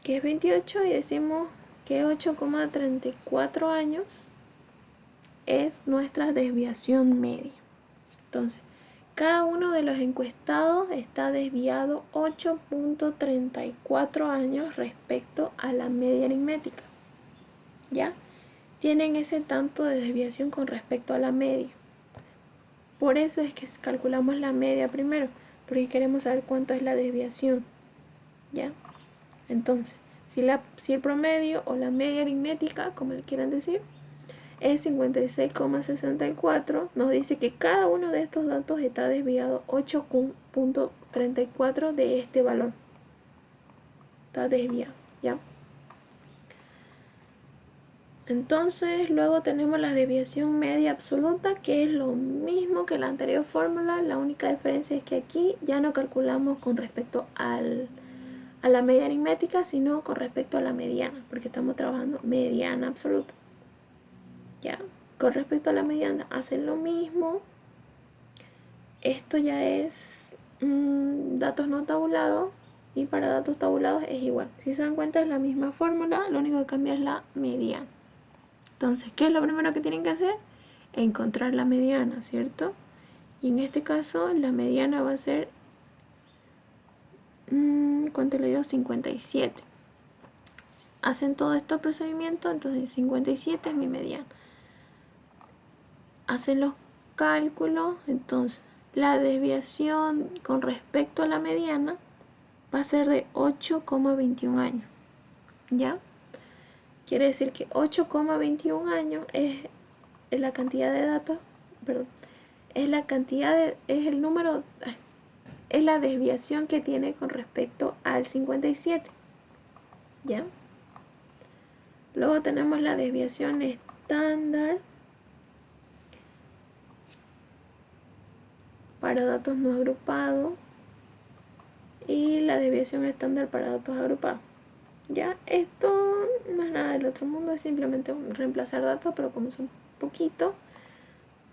que es 28, y decimos que 8,34 años es nuestra desviación media. Entonces, cada uno de los encuestados está desviado 8,34 años respecto a la media aritmética. ¿Ya? Tienen ese tanto de desviación con respecto a la media. Por eso es que calculamos la media primero, porque queremos saber cuánto es la desviación. ¿Ya? Entonces, si el promedio o la media aritmética, como le quieran decir, es 56,64, nos dice que cada uno de estos datos está desviado 8,34 de este valor. Está desviado, ¿ya? Entonces, luego tenemos la desviación media absoluta, que es lo mismo que la anterior fórmula. La única diferencia es que aquí ya no calculamos con respecto a la media aritmética, sino con respecto a la mediana, porque estamos trabajando mediana absoluta. ¿Ya? Con respecto a la mediana hacen lo mismo. Esto ya es datos no tabulados, y para datos tabulados es igual. Si se dan cuenta es la misma fórmula, lo único que cambia es la mediana. Entonces, ¿qué es lo primero que tienen que hacer? Encontrar la mediana, ¿cierto? Y en este caso la mediana va a ser ¿cuánto le dio? 57. Hacen todo este procedimiento, entonces 57 es mi mediana. Hacen los cálculos, entonces la desviación con respecto a la mediana va a ser de 8,21 años. ¿Ya? Quiere decir que 8,21 años es la cantidad de datos, perdón, es el número, es la desviación que tiene con respecto al 57. ¿Ya? Luego tenemos la desviación estándar para datos no agrupados y la desviación estándar para datos agrupados. Ya, esto no es nada del otro mundo, es simplemente reemplazar datos, pero como son poquitos,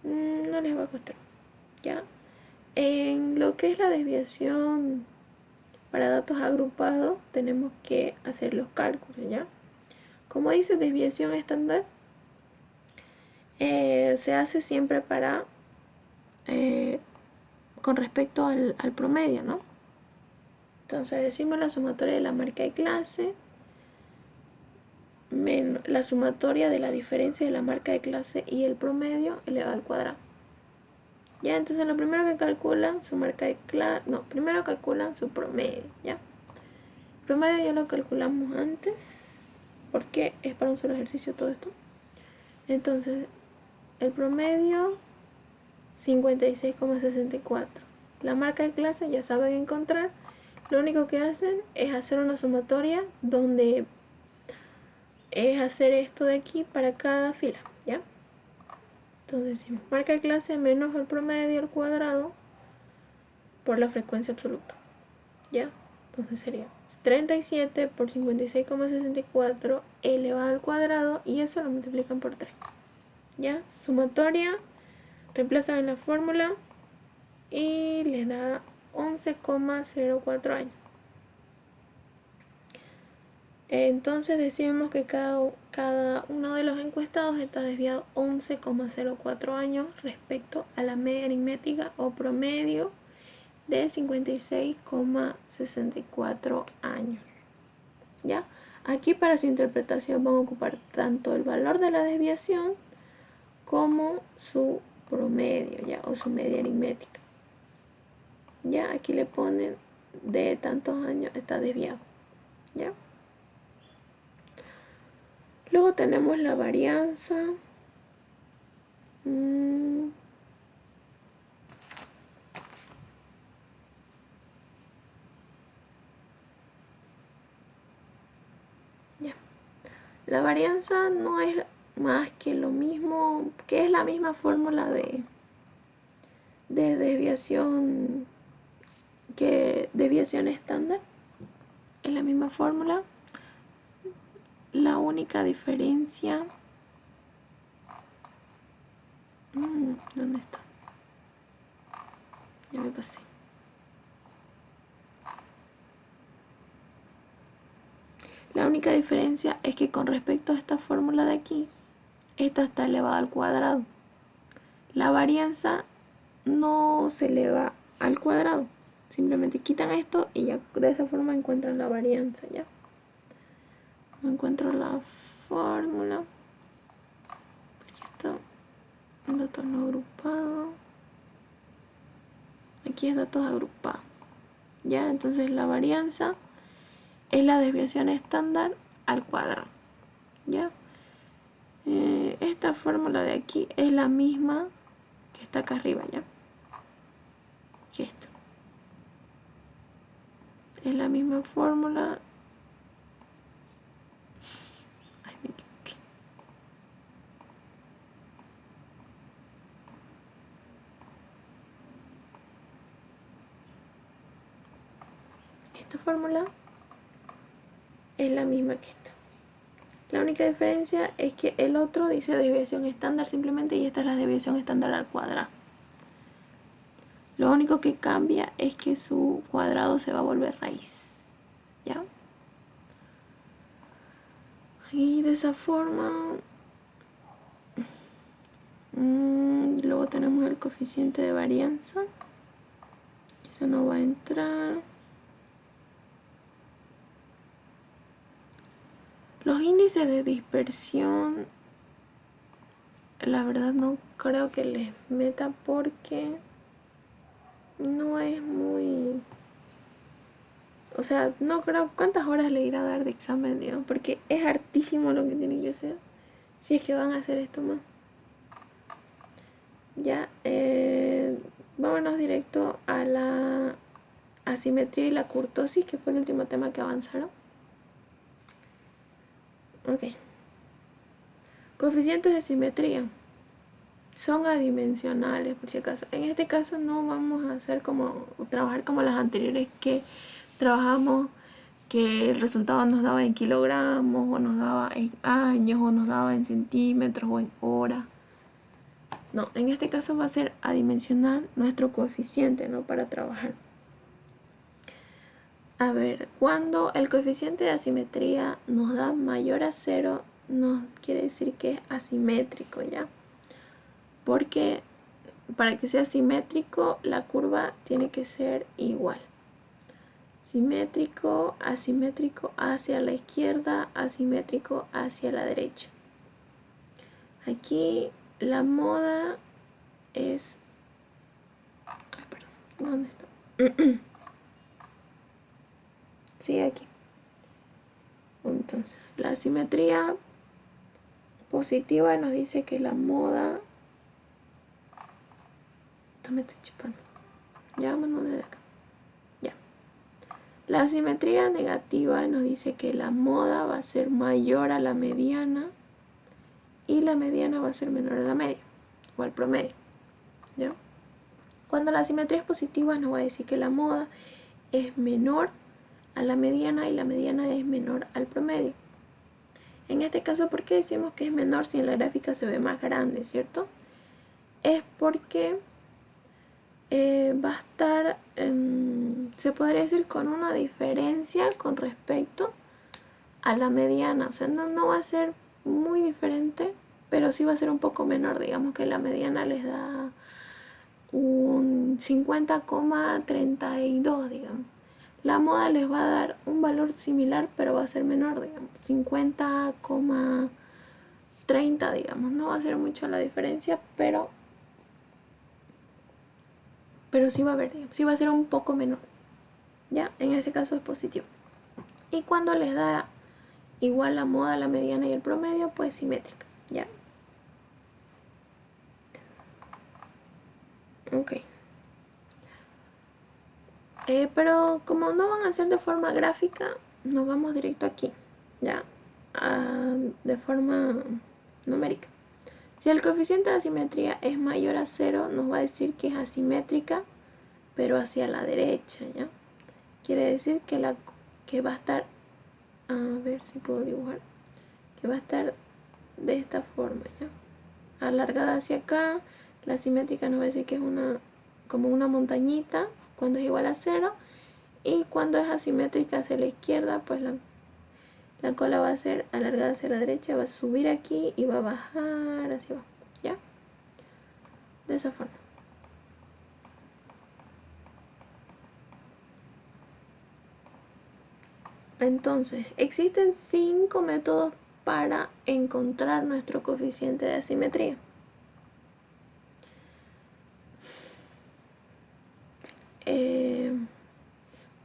no les va a costar. Ya, en lo que es la desviación para datos agrupados, tenemos que hacer los cálculos. Ya, como dice desviación estándar, se hace siempre para con respecto al promedio, ¿no? Entonces decimos la sumatoria de la marca de clase menos la sumatoria de la diferencia de la marca de clase y el promedio elevado al cuadrado. Ya, entonces lo primero que calculan su marca de clase, no, primero calculan su promedio, ¿ya? El promedio ya lo calculamos antes, porque es para un solo ejercicio todo esto. Entonces, el promedio 56,64. La marca de clase ya saben encontrar. Lo único que hacen es hacer una sumatoria donde es hacer esto de aquí para cada fila, ¿ya? Entonces decimos marca de clase menos el promedio al cuadrado por la frecuencia absoluta, ¿ya? Entonces sería 37 por 56,64 elevado al cuadrado y eso lo multiplican por 3, ¿ya? Sumatoria, reemplazan en la fórmula y les da 11,04 años. Entonces decimos que cada uno de los encuestados está desviado 11,04 años respecto a la media aritmética o promedio de 56,64 años. ¿Ya? Aquí para su interpretación vamos a ocupar tanto el valor de la desviación como su promedio, ¿ya? O su media aritmética. Ya, aquí le ponen de tantos años está desviado, ¿ya? Luego tenemos la varianza. Ya. La varianza no es más que lo mismo, que es la misma fórmula de desviación que desviación estándar. Es la misma fórmula. La única diferencia... ¿dónde está? Ya me pasé. La única diferencia es que con respecto a esta fórmula de aquí, esta está elevada al cuadrado. La varianza no se eleva al cuadrado. Simplemente quitan esto y ya de esa forma encuentran la varianza, ¿ya? No encuentro la fórmula. Aquí está. Datos no agrupados. Aquí es datos agrupados. ¿Ya? Entonces la varianza es la desviación estándar al cuadrado. ¿Ya? Esta fórmula de aquí es la misma que está acá arriba, ¿ya? Que esto. Es la misma fórmula. Ay, me equivoqué. Esta fórmula es la misma que esta. La única diferencia es que el otro dice desviación estándar simplemente y esta es la desviación estándar al cuadrado. Lo único que cambia es que su cuadrado se va a volver raíz, ¿ya? Y de esa forma, luego tenemos el coeficiente de varianza, que eso no va a entrar. Los índices de dispersión, la verdad no creo que les meta porque no es muy... O sea, no creo cuántas horas le irá a dar de examen, digamos, porque es hartísimo lo que tienen que hacer. Si es que van a hacer esto más. Ya, vámonos directo a la asimetría y la kurtosis, que fue el último tema que avanzaron. Ok. Coeficientes de simetría son adimensionales, por si acaso. En este caso no vamos a hacer trabajar como las anteriores que trabajamos, que el resultado nos daba en kilogramos, o nos daba en años, o nos daba en centímetros, o en horas. No, en este caso va a ser adimensional nuestro coeficiente, ¿no? Para trabajar. A ver, cuando el coeficiente de asimetría nos da mayor a 0, nos quiere decir que es asimétrico, ¿ya? Porque para que sea simétrico, la curva tiene que ser igual. Simétrico, asimétrico hacia la izquierda, asimétrico hacia la derecha. Aquí la moda es... Ay, perdón, ¿dónde está? Sí, aquí. Entonces, la simetría positiva nos dice que la moda... Me estoy chipando. Ya vámonos de acá. Ya. La simetría negativa nos dice que la moda va a ser mayor a la mediana y la mediana va a ser menor a la media o al promedio. ¿Ya? Cuando la simetría es positiva nos va a decir que la moda es menor a la mediana y la mediana es menor al promedio. En este caso, ¿por qué decimos que es menor si en la gráfica se ve más grande, cierto? Es porque va a estar, se podría decir, con una diferencia con respecto a la mediana. O sea, no va a ser muy diferente, pero sí va a ser un poco menor. Digamos que la mediana les da un 50,32, digamos. La moda les va a dar un valor similar, pero va a ser menor, digamos, 50,30, digamos. No va a ser mucho la diferencia, pero sí va a haber, digamos, sí va a ser un poco menor. Ya, en ese caso es positivo. Y cuando les da igual la moda, la mediana y el promedio, pues simétrica. Ya. Ok. Pero como no van a ser de forma gráfica, nos vamos directo aquí, ya, de forma numérica. Si el coeficiente de asimetría es mayor a 0, nos va a decir que es asimétrica, pero hacia la derecha, ¿ya? Quiere decir que va a estar, a ver si puedo dibujar, que va a estar de esta forma, ¿ya? Alargada hacia acá. La simétrica nos va a decir que es como una montañita cuando es igual a 0, y cuando es asimétrica hacia la izquierda, pues la cola va a ser alargada hacia la derecha, va a subir aquí y va a bajar hacia abajo, ¿ya? De esa forma. Entonces, existen 5 métodos para encontrar nuestro coeficiente de asimetría.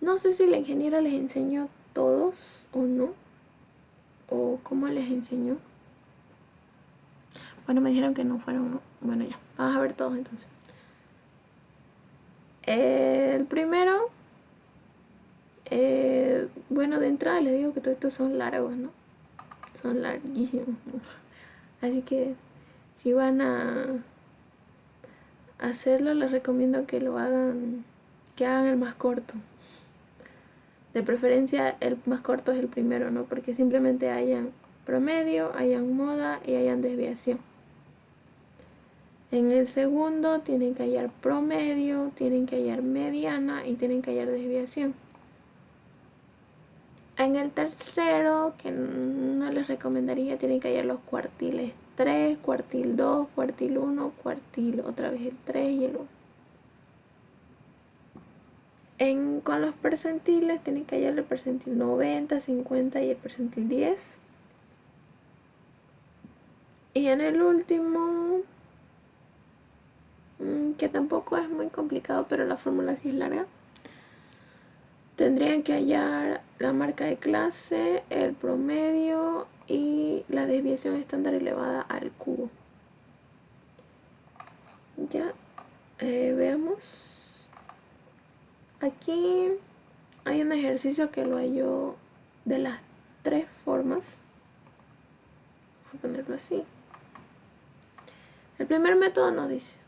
No sé si la ingeniera les enseñó todos o no, o cómo les enseñó. Bueno, me dijeron que no fueron, ¿no? Bueno, ya, vamos a ver todos entonces. El primero, bueno, de entrada les digo que todos estos son largos, ¿no? Son larguísimos, ¿no? Así que si van a hacerlo, les recomiendo que lo hagan, que hagan el más corto. De preferencia el más corto es el primero, ¿no? Porque simplemente hayan promedio, hayan moda y hayan desviación. En el segundo tienen que hallar promedio, tienen que hallar mediana y tienen que hallar desviación. En el tercero, que no les recomendaría, tienen que hallar los cuartiles 3, cuartil 2, cuartil 1, cuartil otra vez el 3 y el 1. Con los percentiles tienen que hallar el percentil 90, 50 y el percentil 10. Y en el último, que tampoco es muy complicado, pero la fórmula sí es larga, tendrían que hallar la marca de clase, el promedio y la desviación estándar elevada al cubo. Ya, veamos. Aquí hay un ejercicio que lo hallo de las 3 formas. Voy a ponerlo así. El primer método nos dice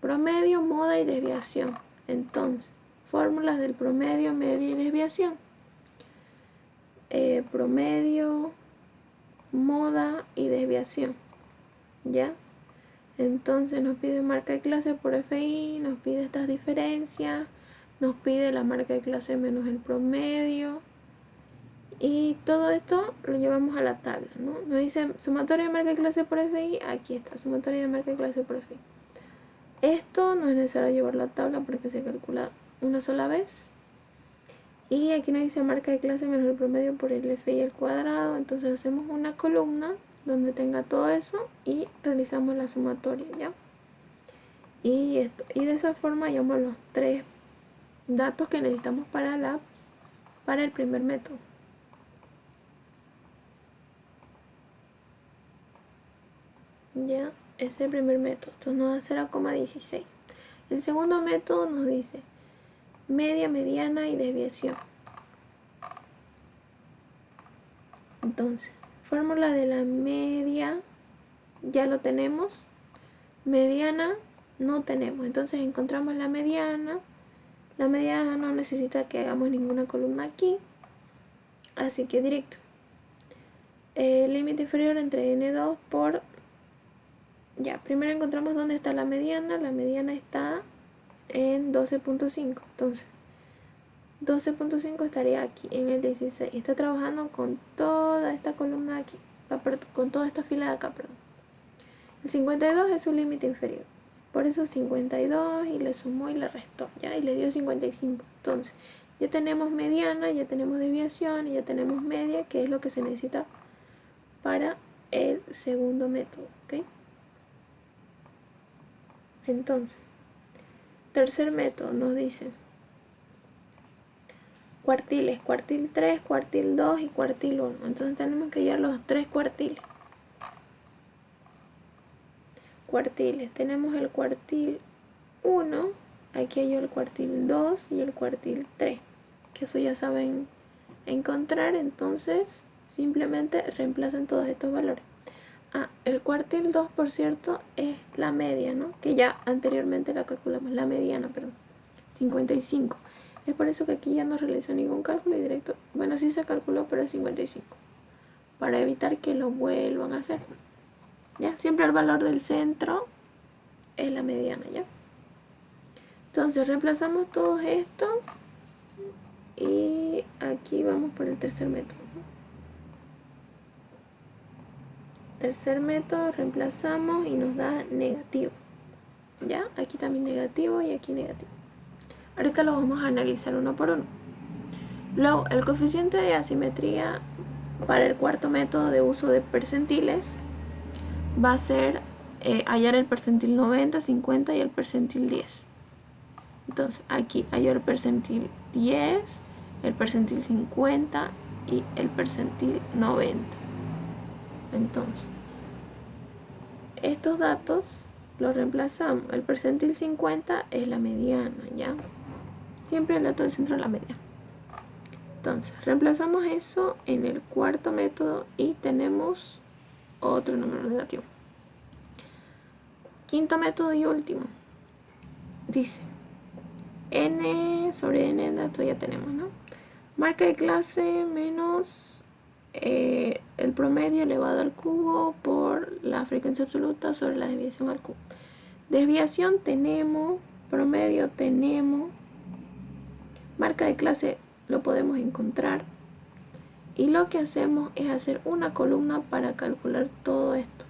promedio, moda y desviación. Entonces, fórmulas del promedio, media y desviación. Promedio, moda y desviación. ¿Ya? Entonces nos pide marca de clase por FI, nos pide estas diferencias, nos pide la marca de clase menos el promedio. Y todo esto lo llevamos a la tabla, ¿no? Nos dice sumatoria de marca de clase por FI, aquí está, sumatoria de marca de clase por FI. Esto no es necesario llevar la tabla porque se calcula una sola vez. Y aquí nos dice marca de clase menos el promedio por el FI al cuadrado. Entonces hacemos una columna donde tenga todo eso y realizamos la sumatoria, ¿ya? Y de esa forma hallamos los 3 datos que necesitamos para el primer método. Ya, ese es el primer método. Entonces nos da 0,16. El segundo método nos dice media, mediana y desviación. Entonces, fórmula de la media ya lo tenemos. Mediana no tenemos. Entonces encontramos la mediana. La mediana no necesita que hagamos ninguna columna aquí. Así que directo. El límite inferior entre n2 por... Ya, primero encontramos dónde está la mediana. La mediana está en 12.5. Entonces, 12.5 estaría aquí en el 16. Está trabajando con toda esta columna aquí. Con toda esta fila de acá, perdón. El 52 es su límite inferior. Por eso 52 y le sumó y le restó, ¿ya? Y le dio 55. Entonces, ya tenemos mediana, ya tenemos desviación y ya tenemos media, que es lo que se necesita para el segundo método, ¿ok? Entonces, tercer método nos dice cuartiles, cuartil 3, cuartil 2 y cuartil 1. Entonces tenemos que hallar los 3 cuartiles. Cuartiles, tenemos el cuartil 1, aquí hay el cuartil 2 y el cuartil 3, que eso ya saben encontrar, entonces simplemente reemplazan todos estos valores. El cuartil 2, por cierto, es la media, ¿no? Que ya anteriormente la calculamos, la mediana, perdón, 55. Es por eso que aquí ya no realizó ningún cálculo y directo, bueno, sí se calculó, pero es 55, para evitar que lo vuelvan a hacer. ¿Ya? Siempre el valor del centro es la mediana, ¿ya? Entonces reemplazamos todos estos y aquí vamos por el tercer método, ¿no? Tercer método, reemplazamos y nos da negativo, ¿ya? Aquí también negativo y aquí negativo. Ahorita lo vamos a analizar uno por uno. Luego, el coeficiente de asimetría para el cuarto método de uso de percentiles va a ser hallar el percentil 90, 50 y el percentil 10. Entonces aquí hallar el percentil 10, el percentil 50 y el percentil 90. Entonces, estos datos los reemplazamos. El percentil 50 es la mediana, ¿ya? Siempre el dato del centro es la mediana. Entonces, reemplazamos eso en el cuarto método y tenemos otro número negativo. Quinto método y último. Dice, n sobre n, esto ya tenemos, ¿no? Marca de clase menos el promedio elevado al cubo por la frecuencia absoluta sobre la desviación al cubo. Desviación tenemos, promedio tenemos, marca de clase lo podemos encontrar. Y lo que hacemos es hacer una columna para calcular todo esto,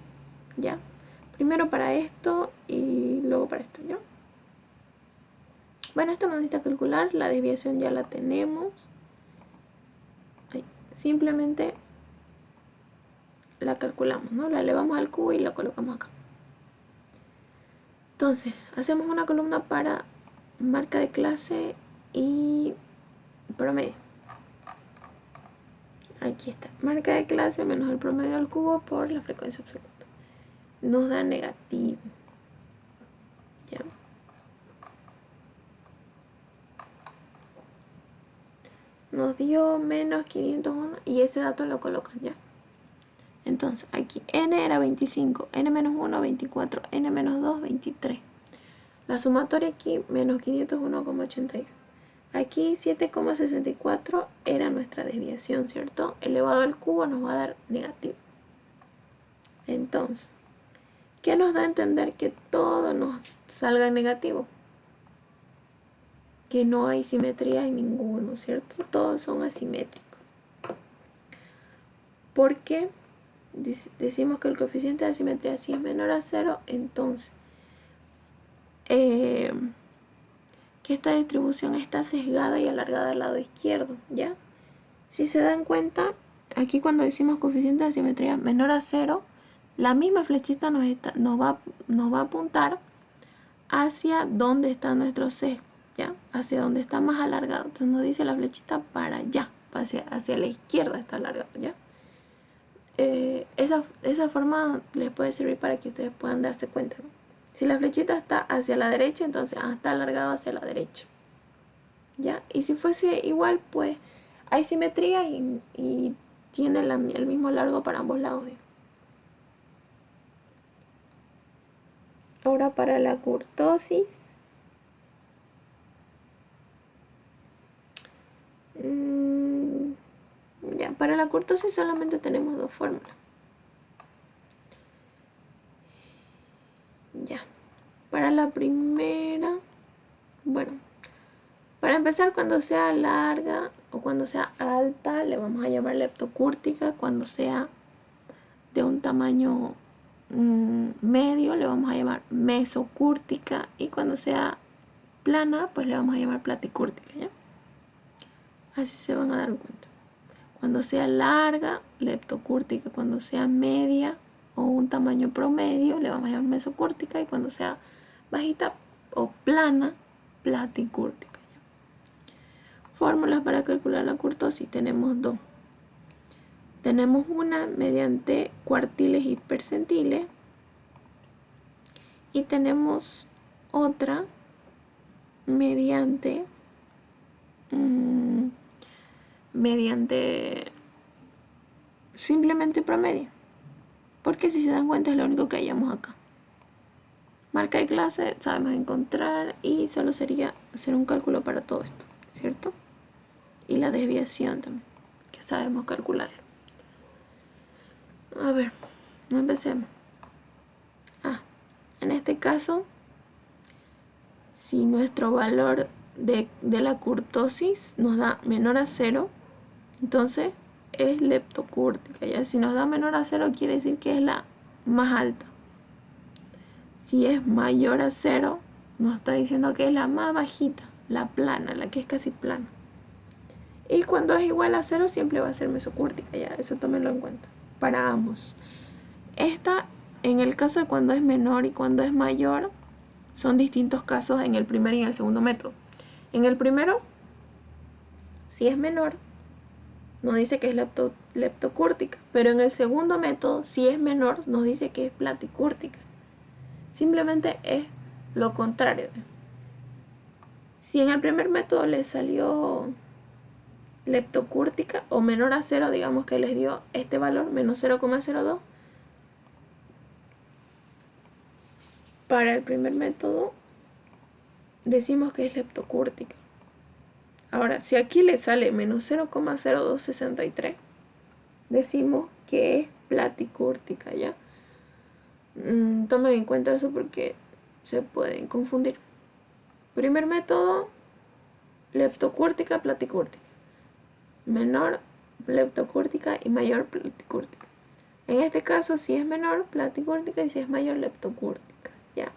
¿ya? Primero para esto y luego para esto, ¿ya? Bueno, esto no necesita calcular, la desviación ya la tenemos. Ahí. Simplemente la calculamos, ¿no? La elevamos al cubo y la colocamos acá. Entonces, hacemos una columna para marca de clase y promedio. Aquí está, marca de clase menos el promedio al cubo por la frecuencia absoluta. Nos da negativo. ¿Ya? Nos dio menos 501 y ese dato lo colocan, ¿ya? Entonces, aquí n era 25, n menos 1, 24, n menos 2, 23. La sumatoria aquí, menos 501,81. Aquí 7,64 era nuestra desviación, ¿cierto? Elevado al cubo nos va a dar negativo. Entonces, ¿qué nos da a entender que todo nos salga en negativo? Que no hay simetría en ninguno, ¿cierto? Todos son asimétricos. ¿Por qué? Decimos que el coeficiente de asimetría si es menor a 0, entonces que esta distribución está sesgada y alargada al lado izquierdo, ¿ya? Si se dan cuenta, aquí cuando decimos coeficiente de asimetría menor a 0, la misma flechita nos va a apuntar hacia donde está nuestro sesgo, ¿ya? Hacia donde está más alargado. Entonces nos dice la flechita para allá, hacia la izquierda está alargado, ¿ya? Esa forma les puede servir para que ustedes puedan darse cuenta, ¿no? Si la flechita está hacia la derecha, entonces está alargado hacia la derecha, ¿ya? Y si fuese igual, pues hay simetría y tiene el mismo largo para ambos lados, ¿eh? Ahora para la kurtosis. Ya, para la kurtosis solamente tenemos dos fórmulas. Ya, para la primera, bueno, para empezar, cuando sea larga o cuando sea alta, le vamos a llamar leptocúrtica. Cuando sea de un tamaño medio, le vamos a llamar mesocúrtica. Y cuando sea plana, pues le vamos a llamar platicúrtica, ¿ya? Así se van a dar cuenta. Cuando sea larga, leptocúrtica. Cuando sea media o un tamaño promedio, le vamos a llamar mesocúrtica. Y cuando sea bajita o plana, platicúrtica. Fórmulas para calcular la kurtosis tenemos dos. Tenemos una mediante cuartiles y percentiles y tenemos otra mediante simplemente promedio, porque si se dan cuenta es lo único que hallamos acá. Marca de clase sabemos encontrar y solo sería hacer un cálculo para todo esto, ¿cierto? Y la desviación también, que sabemos calcularlo. A ver, empecemos. En este caso, si nuestro valor de la kurtosis nos da menor a 0, entonces es leptocúrtica, ¿ya? Si nos da menor a 0 quiere decir que es la más alta. Si es mayor a 0, nos está diciendo que es la más bajita, la plana, la que es casi plana. Y cuando es igual a 0 siempre va a ser mesocúrtica, ¿ya? Eso tómenlo en cuenta para ambos. Esta, en el caso de cuando es menor y cuando es mayor, son distintos casos en el primer y en el segundo método. En el primero, si es menor, nos dice que es leptocúrtica, pero en el segundo método, si es menor, nos dice que es platicúrtica. Simplemente es lo contrario. Si en el primer método les salió leptocúrtica o menor a 0, digamos que les dio este valor, menos 0,02, para el primer método decimos que es leptocúrtica. Ahora, si aquí le sale menos 0,0263, decimos que es platicúrtica, ¿ya? Tomen en cuenta eso porque se pueden confundir. Primer método, leptocúrtica, platicúrtica. Menor, leptocúrtica y mayor, platicúrtica. En este caso, si es menor, platicúrtica, y si es mayor, leptocúrtica, ¿ya?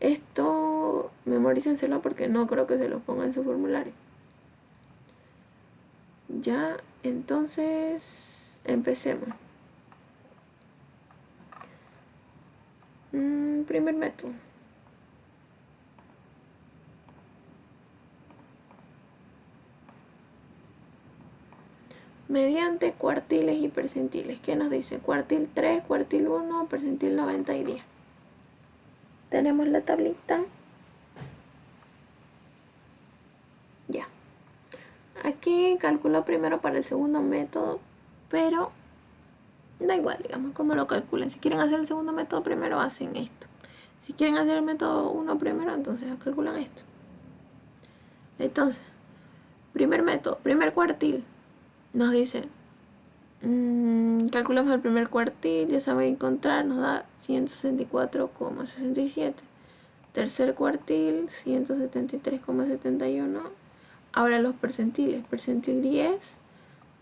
Esto memorícenselo porque no creo que se lo ponga en su formulario. Ya, entonces empecemos. Primer método. Mediante cuartiles y percentiles. ¿Qué nos dice? Cuartil 3, cuartil 1, percentil 90 y 10. Tenemos la tablita. Ya. Aquí calculo primero para el segundo método, pero da igual, digamos, cómo lo calculen. Si quieren hacer el segundo método primero, hacen esto. Si quieren hacer el método 1 primero, entonces calculan esto. Entonces, primer método, primer cuartil. Nos dice, calculamos el primer cuartil, ya saben encontrar, nos da 164,67. Tercer cuartil, 173,71. Ahora los percentiles. Percentil 10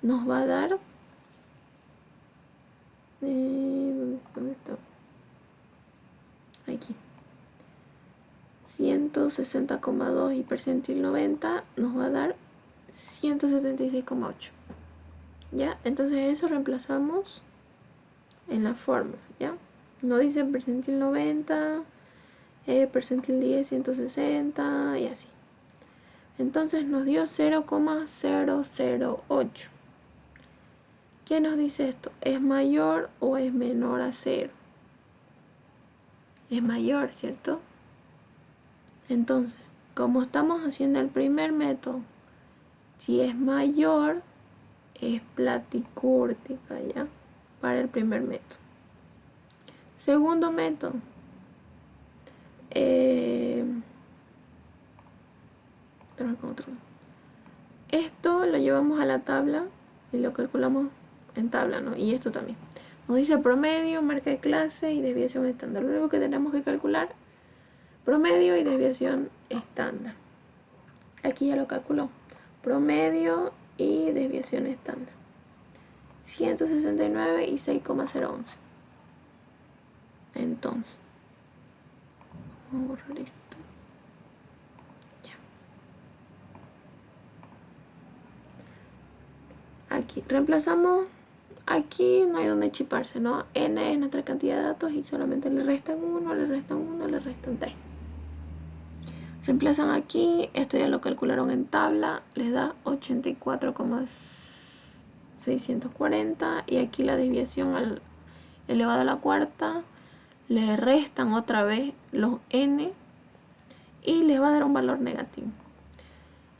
nos va a dar... ¿Dónde está? Aquí. 160,2 y percentil 90 nos va a dar 176,8. ¿Ya? Entonces eso reemplazamos en la fórmula, ¿ya? No dice percentil 90, percentil 10, 160 y así. Entonces nos dio 0,008. ¿Qué nos dice esto? ¿Es mayor o es menor a 0? Es mayor, ¿cierto? Entonces, como estamos haciendo el primer método, si es mayor, es platicúrtica, ¿ya? Para el primer método. Segundo método. Esto lo llevamos a la tabla y lo calculamos en tabla, ¿no? Y esto también. Nos dice promedio, marca de clase y desviación estándar. Lo único que tenemos que calcular, promedio y desviación estándar. Aquí ya lo calculó. Promedio y desviación estándar. 169 y 6,011. Entonces, vamos a borrar esto. Ya. Aquí reemplazamos. Aquí no hay donde chiparse, ¿no? N es nuestra cantidad de datos y solamente le restan 1, le restan 1, le restan 3. Reemplazan aquí, esto ya lo calcularon en tabla, les da 84,640 y aquí la desviación elevado a la cuarta le restan otra vez los n y les va a dar un valor negativo.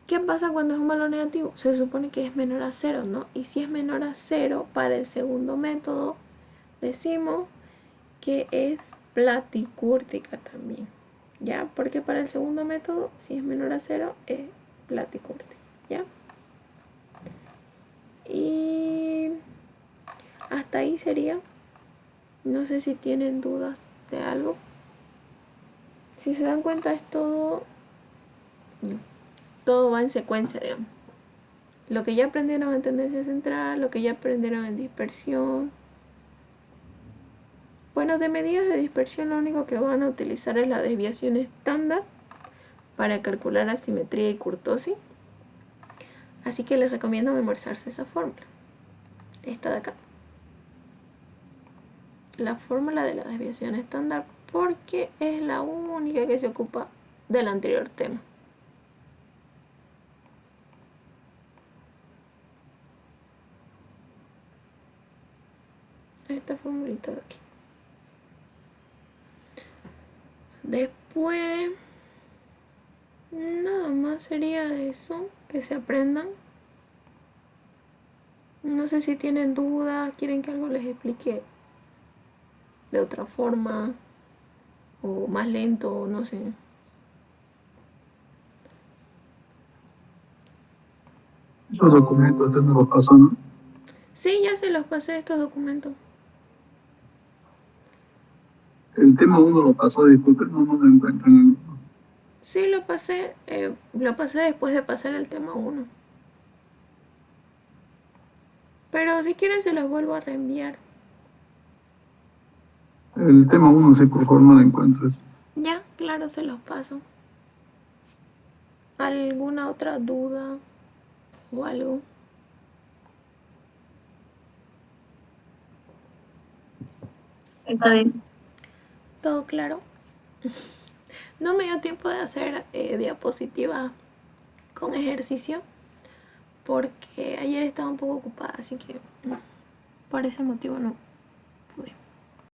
¿Qué pasa cuando es un valor negativo? Se supone que es menor a 0, ¿no? Y si es menor a 0 para el segundo método, decimos que es platicúrtica también. ¿Ya? Porque para el segundo método, si es menor a 0, es platicúrtica, ¿ya? Y hasta ahí sería. No sé si tienen dudas de algo. Si se dan cuenta, es todo va en secuencia, digamos. Lo que ya aprendieron en tendencia central, lo que ya aprendieron en dispersión. Bueno, de medidas de dispersión lo único que van a utilizar es la desviación estándar para calcular asimetría y kurtosis. Así que les recomiendo memorizarse esa fórmula. Esta de acá. La fórmula de la desviación estándar, porque es la única que se ocupa del anterior tema. Esta formulita de aquí. Después, nada más sería eso, que se aprendan. No sé si tienen dudas, quieren que algo les explique de otra forma, o más lento, no sé. Esos documentos usted no los pasó, ¿no? Sí, ya se los pasé estos documentos. El tema 1 lo pasó, disculpe, no lo encuentran en el... Sí, lo pasé después de pasar el tema 1. Pero si quieren se los vuelvo a reenviar. El tema 1 sí, por favor, no lo encuentro. Ya, claro, se los paso. ¿Alguna otra duda o algo? Está bien. todo claro. No me dio tiempo de hacer diapositiva con ejercicio porque ayer estaba un poco ocupada, así que por ese motivo no